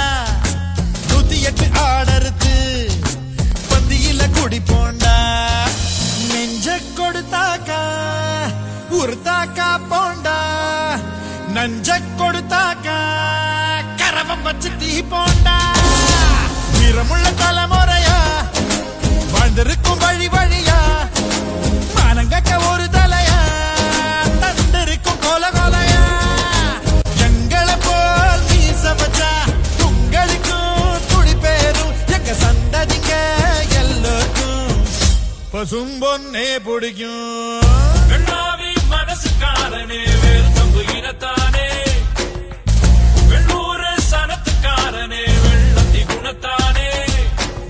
108 ஆடறுத்து பந்தியில குடிப்போண்டா நெஞ்ச கொடுத்தாக்கா உருத்தாக்கா போண்டா நஞ்ச கொடுத்தாக்கா கரவம் வச்சு தீ போண்டா வீரமுள்ள தலைமுறையா வாழ்ந்திருக்கும் வழி வழியா மானங்கக்க ஒரு தலையா தந்திருக்கும் கோல கோலையா எங்களை போல் மீச வச்சா உங்களுக்கும் துடி பேரும் எங்க சந்ததிங்க எல்லோருக்கும் பசும்பொன்னே பிடிக்கும் மனசுக்காரனே வேர்த்தம்பு இனத்தானே சனத்துக்காரனே வெள்ளத்தி குணத்தானே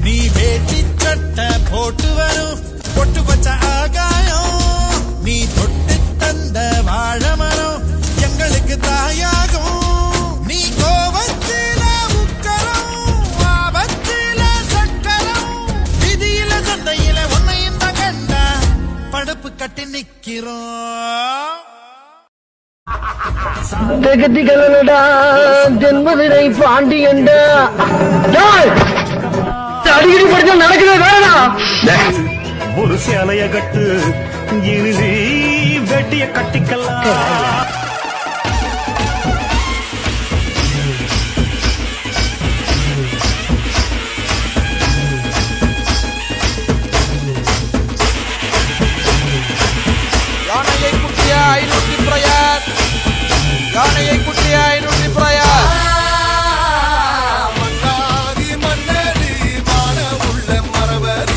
நீ வேட்டி சட்ட போட்டு வரும் பொட்டு வச்ச ஆகாயம் நீ தொட்டு தந்த வாழமரம் எங்களுக்கு தாயாகும் நீ கோவத்தில உக்கரம் ஆபத்தில சக்கரம் விதியில சந்தையில உன்னையும் தான் கண்டா படுப்பு கட்டி நிக்கிறோம் கத்திகளடா ஜென்மதினை பாண்டியண்டா அடிக்கடி படிச்சா நடக்குது வேணாம் ஒரு சேலைய கட்டு இறுதி வெட்டிய கட்டிக்கலாம் யானையை குட்டிய 500 பிரயார் யானையை குட்டிய 500 பிரயார் மன்னாதி மன்னரி மான உள்ள மரவர்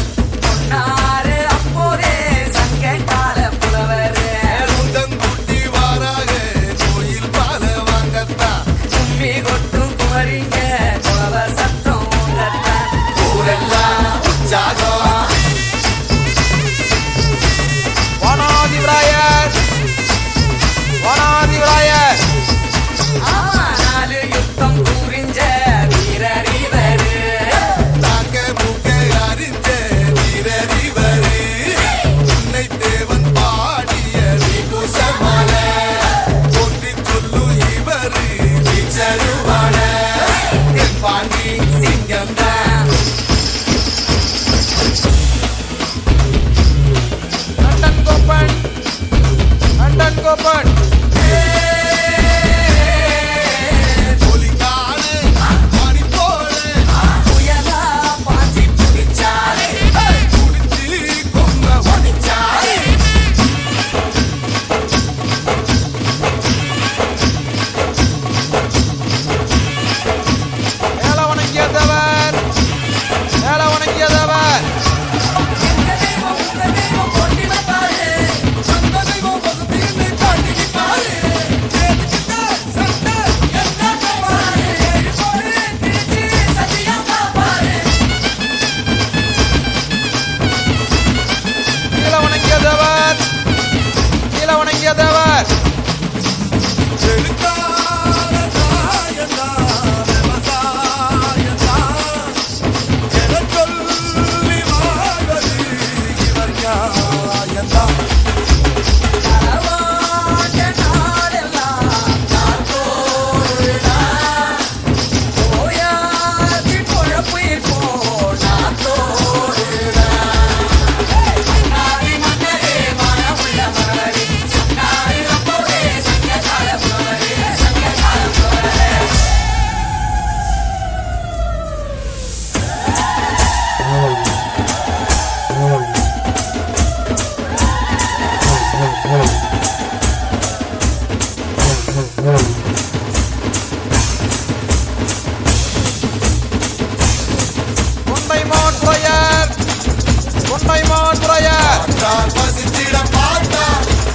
கண்டால் பசித்திட பார்த்தா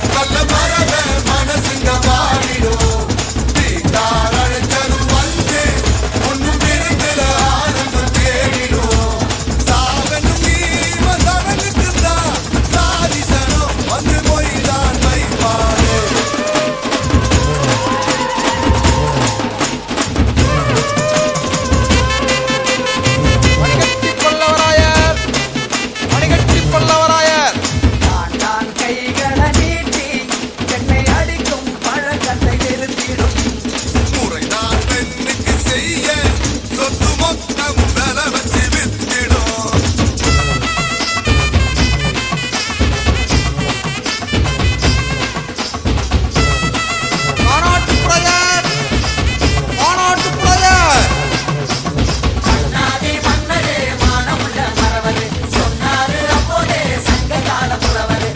நல்ல மரப மனசுங்க பாடிடும் தீட்டார் அழைச்சதும் வந்து ஒன்னும் இருக்கிற ஆனந்தம் தேடிடும் சாகனும் நீம சவனுக்கு தான் சாதிசனம் வந்து போய்தான் வைப்பாரு நான் கைகளை நீட்டி என்னை அடிக்கும் பழக்கத்தை நிறுத்திடும் முறைதான் பெண்ணுக்கு செய்ய சொத்து மொத்தம் விலை வச்சு வித்திடும் மன்னாதி மன்னரே மானமுள்ள மரவரு சொன்னாரு அப்போதே சங்ககால புலவரு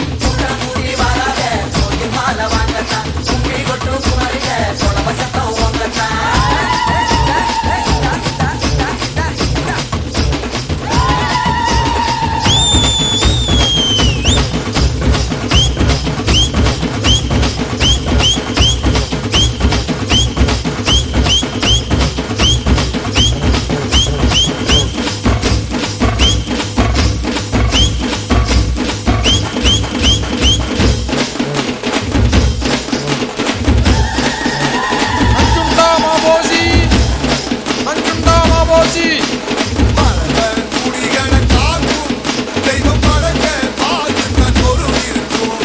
முடி வராத கோயில் மாலை வாங்கத்தான் கும்பி கொட்டு குமரிக கொலவசத்தை ஓங்கத்தான் மரபன் குடிகளை காக்கும் தெய்வம் படைக்க பார்த்துத்தான் பொருள் இருக்கும்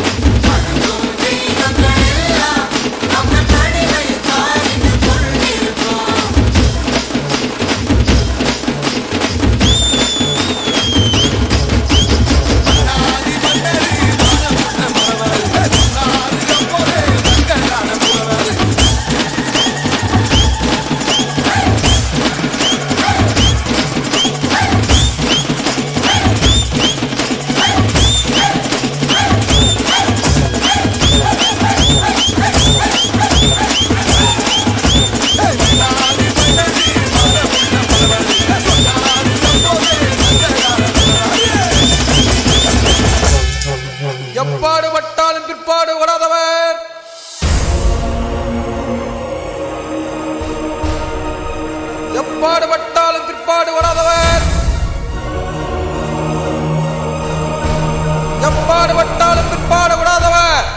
மனதும் தெய்வங்கள் எல்லாம் நம்ம நடுவை காரிந்து கொண்டிருக்கோம் நாதி மன்னரி மனமுள்ள மரவர் சொன்னாரு அப்போதே சங்ககால புலவர் எப்பாடு பட்டாலும் பிற்பாடு வராதவர் எப்பாடு பட்டாலும் பிற்பாடு வராதவர் எப்பாடு பட்டாலும் பிற்பாடு விடாதவர்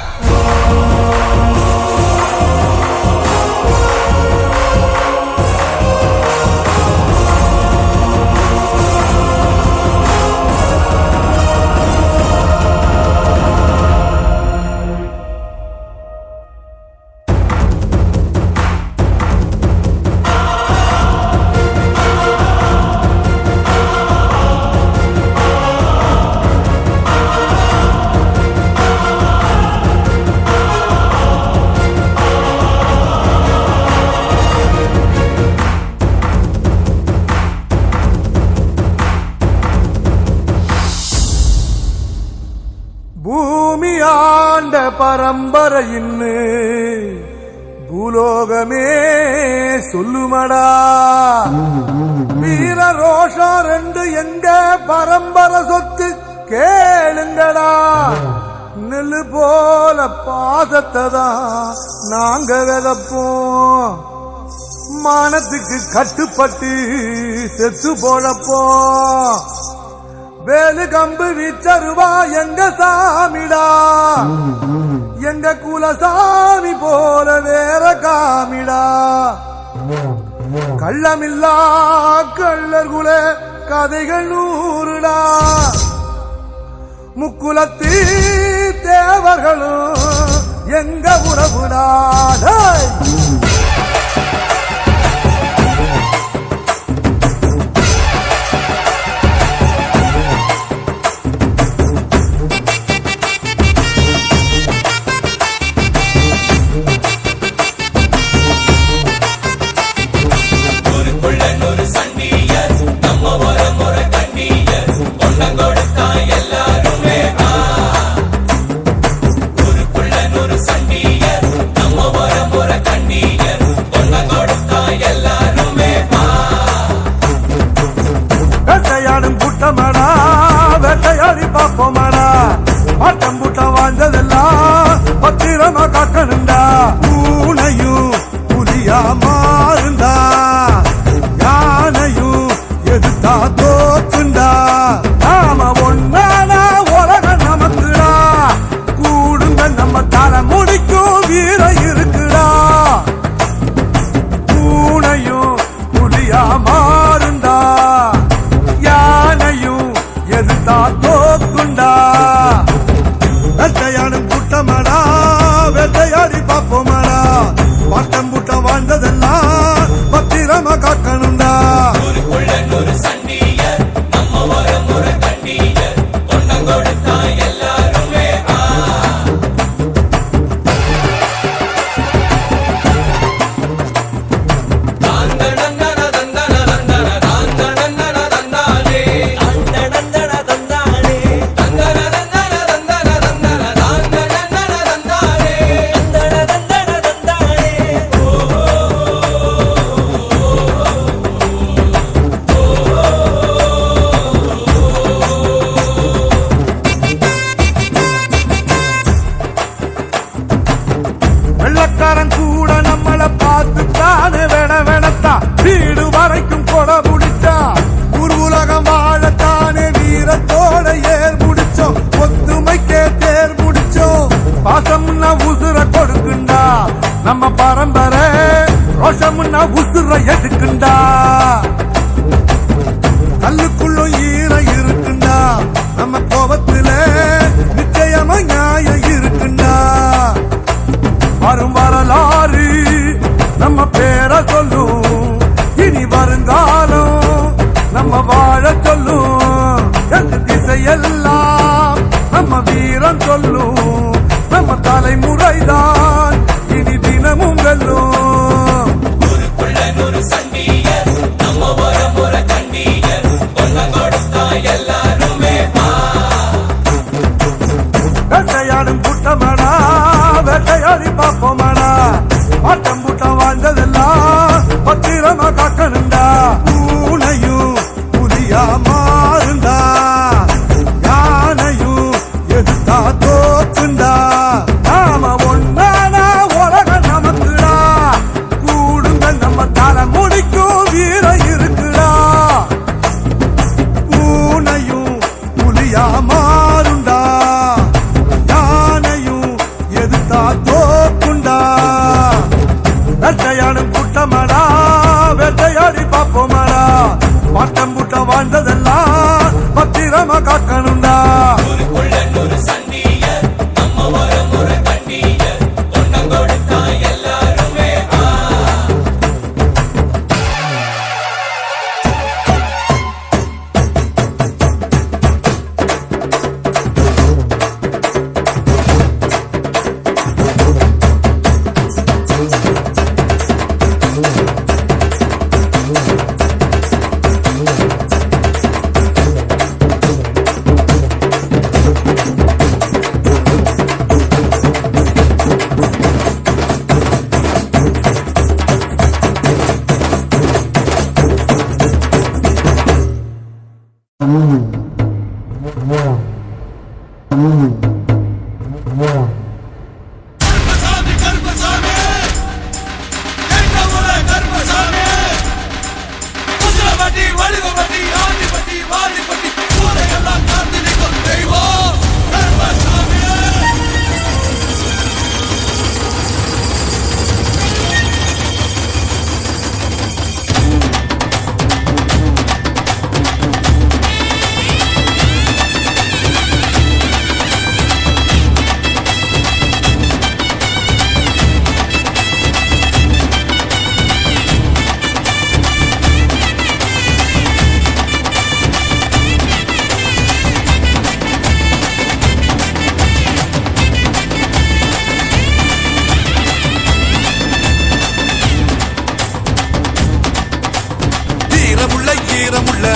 பூமி ஆண்ட பரம்பரையின்னு பூலோகமே சொல்லுமடா வீர ரோஷம் ரெண்டு எங்க பரம்பரை சொத்து கேளுங்கடா நெல்லு போல பாசத்தை தான் நாங்க விதப்போம் மானத்துக்கு கட்டுப்பட்டு செத்து போழப்போம் வேலு கம்பு வீச்சருவா எங்க சாமிடா எங்க குலசாமி போல வேற காமிடா கள்ளமில்லா கள்ளர் குல கதைகள் நூறுடா முக்குலத்தி தேவர்களும் எங்க உறவுடா டேய். வேட்டையாடும் கூட்டமாடா வேட்டையாடி பார்ப்போமாடா ஆட்டம் பூட்டம் வாழ்ந்ததெல்லாம் பத்திரமா காக்கணுண்டா பூனையும் புலியா மாறுண்டா யானையும் எதிர்த்தா தோக்குண்டா நாம ஒன்னானா உலகம் நமக்குடா கூடுங்க நம்ம தலை முடிக்கும் வீர இருக்குடா பூனையும் புலியா மாறுண்டா யானையும் எதிர்த்தா தோக்குண்டா வேட்டையாடும் கூட்டமாடா வேட்டையாடி பார்ப்போமாடா பாட்டம் பூட்டம் வாழ்ந்ததெல்லாம் பத்திரமா காக்கணும்டா வெள்ளக்காரன் கூட நம்மள பார்த்து தானே வெடத்தா வீடு வரைக்கும் கொட முடிச்சா ஒரு உலகம் வாழத்தானே வீரத்தோட ஏர் முடிச்சோம் ஒத்துமைக்கே தேர் முடிச்சோம் பாசம்னா உசுர கொடுக்குண்டா நம்ம பரம்பரை ரோஷம்னா உசுர எடுக்குண்டா கல்லுக்குள்ளும் ஈர இருக்குண்டா நம்ம கோபத்துல நிச்சயமா நியாயம் இருக்குண்டா வரும் வரலாறு நம்ம பேரை சொல்லும் இனி வருங்காலம் நம்ம வாழ சொல்லும் எந்த திசையெல்லாம் நம்ம வீரம் சொல்லும் நம்ம தலைமுறைதான் இனி தினமும் வெல்லும் வேட்டையாடும் கூட்டமாடா வேட்டையாடி பார்ப்போமாடா பாட்டம் பூட்டம் வாழ்ந்ததெல்லாம் பத்திரமா காக்கணுண்டா பூனையும் புலியா மாறுண்டா யானையும் எதிர்த்தா தோக்குண்டா நாம ஒன்னானா உலகம் நமக்குடா கூடுங்க நம்ம தலை முடிக்கும் வீர இருக்குடா பூனையும் புலியா மாறுண்டா யானையும் எதிர்த்தா தோக்குண்டா வேட்டையாடும் கூட்டமாடா வேட்டையாடி பார்ப்போமாடா பாட்டம் பூட்டம் வாழ்ந்ததெல்லாம் பத்திரமா காக்கணுண்டா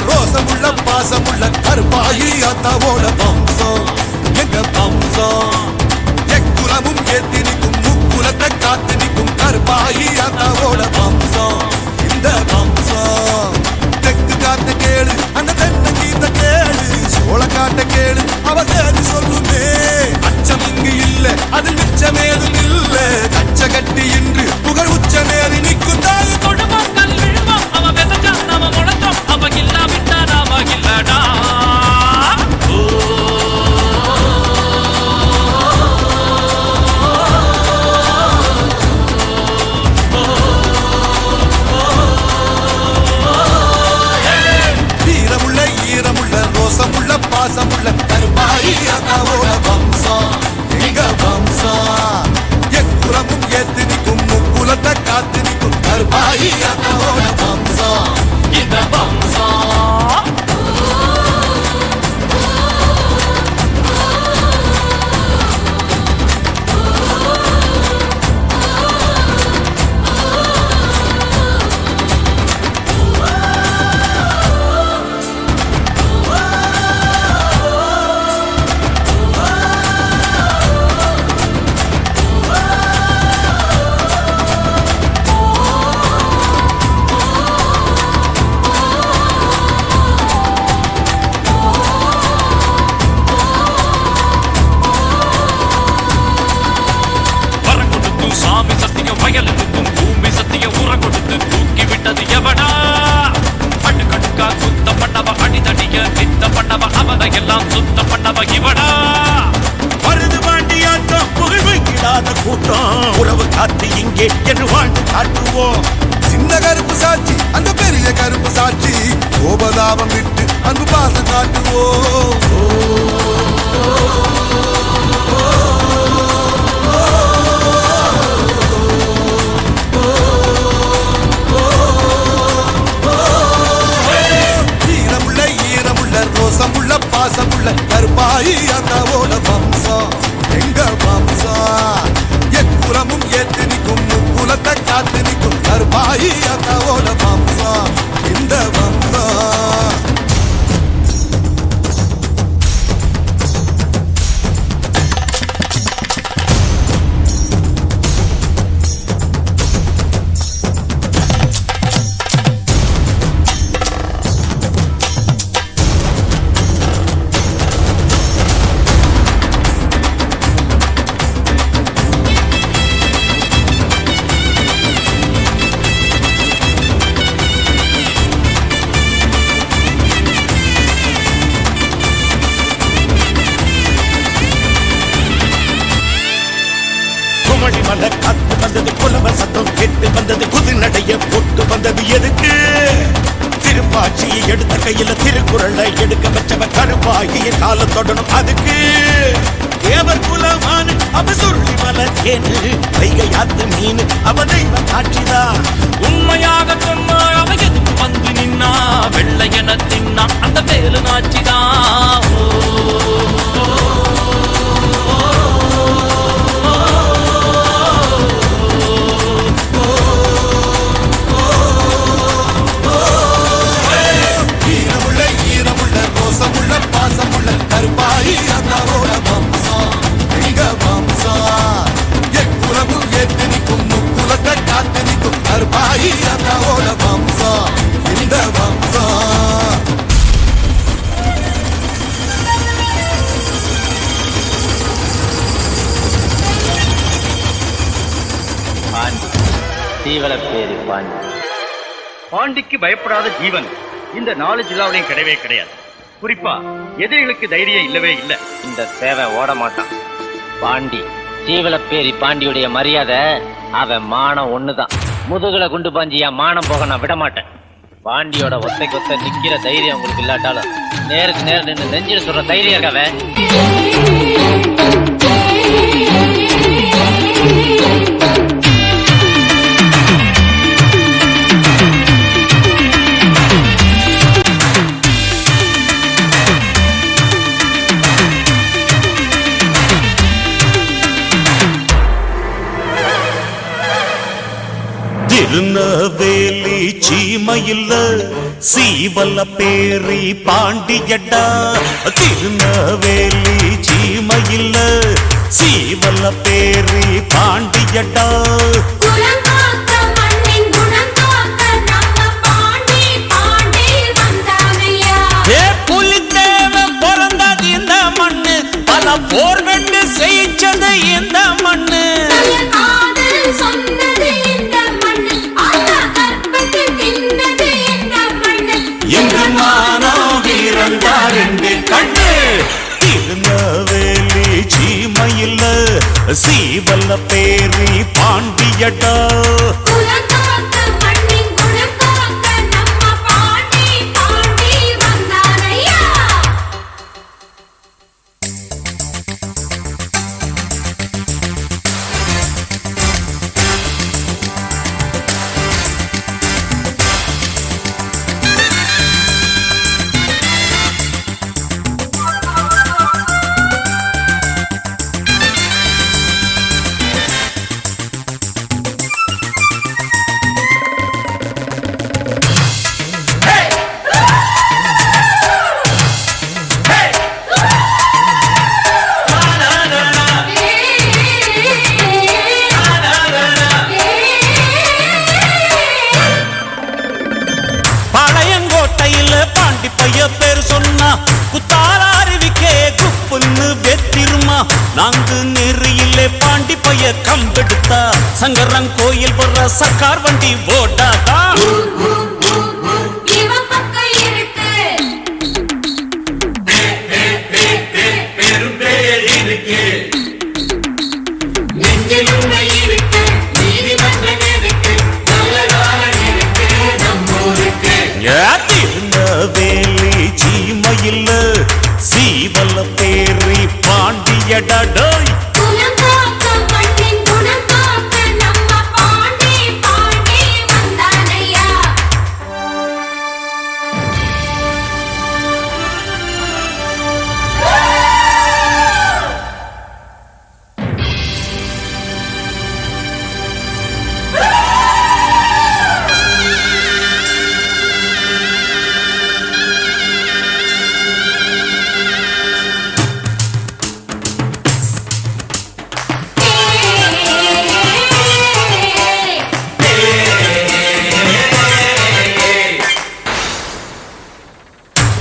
ரோசமுள்ள பாசமுள்ள கருப்பாயி அத்தாவோட வம்சம் எங்க வம்சம் எக்குலமும் ஏத்தி நிற்கும் முக்குலத்தை காத்து நிற்கும் கருப்பாயி அத்தாவோட வம்சம் இந்த வம்சம் தெற்கு காட்ட கேளு அந்த தென்ன கீத்த கேளு சோழ காட்ட கேளு அவ சேதி சொல்லுமே அவனை எல்லாம் சுத்தம் பண்ணவ இவனா. வருது பாண்டியாட்டம் புகழ்வைக்கிடாத கூட்டம் உறவு காத்து இங்கே என்று வாழ்ந்து காட்டுவோம். சின்ன கருப்பு சாட்சி அந்த பெரிய கருப்பு சாட்சி கோபதாபம் விட்டு அன்பு பாசம் காட்டுவோம். ரோசமுள்ள பாசமுள்ள கருப்பாயி அந்தாவோட வம்சம் எங்க வம்சம். எக்குலமும் ஏற்று நிற்கும் முக்குலத்தை காத்து நிற்கும் கருப்பாயி அந்தாவோட வம்சம் இந்த வம்சம். மலை காத்து வந்தது புலவ சத்தம் கேட்டு வந்தது புது நடைய போட்டு வந்தது எதுக்கு? திருப்பாட்சியை எடுத்த கையில திருக்குறளை எடுக்க வச்சவ கருப்பாகிய கால தொடணும் அதுக்கு. தேவர் குலமான அவ சுருளி மலை தேனு வைகையாத்து மீன் அவ தெய்வ காட்சிதான். உண்மையாக சொன்னா அவ எதுக்கு வந்து நின்னா வெள்ளை என தின்னா அந்த வேலு நாச்சிதான். பாசமுள்ள கருப்பாயி அந்தாவோட வம்சம் எங்க வம்சம். எக்குலமும் ஏற்று நிற்கும் முக்குலத்தை காத்து நிற்கும் கருப்பாயி அந்தாவோட வம்சம் இந்த வம்சம். பாண்டி தீவலப்பேரி பாண்டி. பாண்டிக்கு பயப்படாத ஜீவன் இந்த 4 ஜில்லாவிலையும் கிடையவே கிடையாது. குறிப்பா எதிரிகளுக்கு தைரியம் இல்லவே இல்லை. இந்த சேவை ஓட மாட்டான். பாண்டி தீவலப்பேரி பாண்டியுடைய மரியாதை அவன் மானம் ஒண்ணுதான். முதுகுல குண்டு பாஞ்சியா மானம் போக நான் விட மாட்டேன். பாண்டியோட ஒத்தைக்கு ஒத்த நிக்கிற தைரியம் உங்களுக்கு இல்லாட்டாலும் நேருக்கு நேர் நின்று நெஞ்சில் சொல்ற தைரியம் இருக்கவே. திருநவேலி சீமையில் சீவல பேரி பாண்டியடா. திருநவேலி சீமையில் சீவல பேரி பாண்டியடா. புலித்தேவன் பிறந்தது இந்த மண்ணு, பல போர் வென்று செய்தது இந்த மண்ணு. இங்கு மானோ வீரந்தார் என்று கண்டு திருநவேலி சீமையில் சீவல்ல பேரி பாண்டியடா. நாங்கு நெறியிலே பாண்டி பைய கம்பெடுத்தா சங்கரன் கோயில் போடுற சர்க்கார் வண்டி ஓட்டாதா. சீமையில் சீவல பேரி பாண்டியடடோய் குலம் காக்க மண்ணின் குணம் காக்க நம்ம பாண்டி பாண்டி வந்தானையா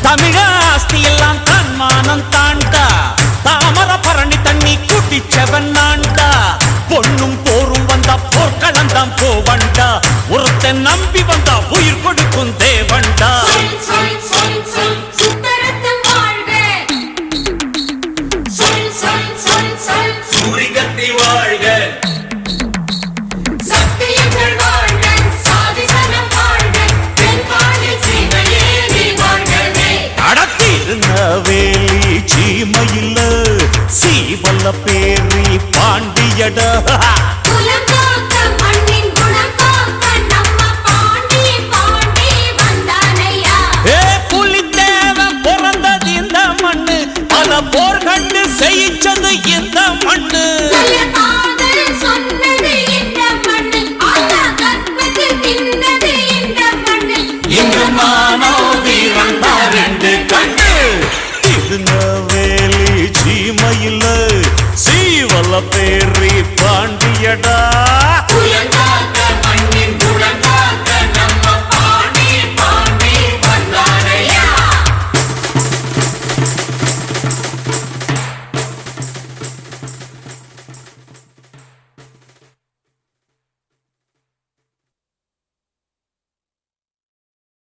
தமிழாஸ்தி எல்லாம் தன்மானம் தாண்டா தாமர பரணி தண்ணி குட்டிச்சவன் நான்டா பொண்ணும் போரும் வந்தா போர்க்களந்தான் போவண்டா ஒருத்தன் நம்பி வந்தா உயிர் கொடுக்கும் தேவண்டா சுத்தரத்தம் வாழ்க சூரிகத்தி வாழ்க சத்தியங்கள் வாழ்க சாதிசனம் வாழ்க தென்பாண்டி சீமையே நீ வாழ்கவே திருநவேலி சீமையில் சீவல்ல பேரி பாண்டியட குலம் காக்க மண்ணின் குணம் காக்க நம்ம பாண்டி பாண்டி வந்தானையா ஏ புலித்தேவன் பிறந்தது இந்த மண்ணு பல போர் கண்டு செய்யிச்சது இந்த மண்ணு நல்ல காதல் சொன்னது இந்த மண்ணு ஆனா கற்பது தின்னது இந்த மண்ணு இங்கு மானோ வீரன் ரெண்டு கண்ணு திருநவேலி சீமையில் சீவல்ல பேரி பாண்டி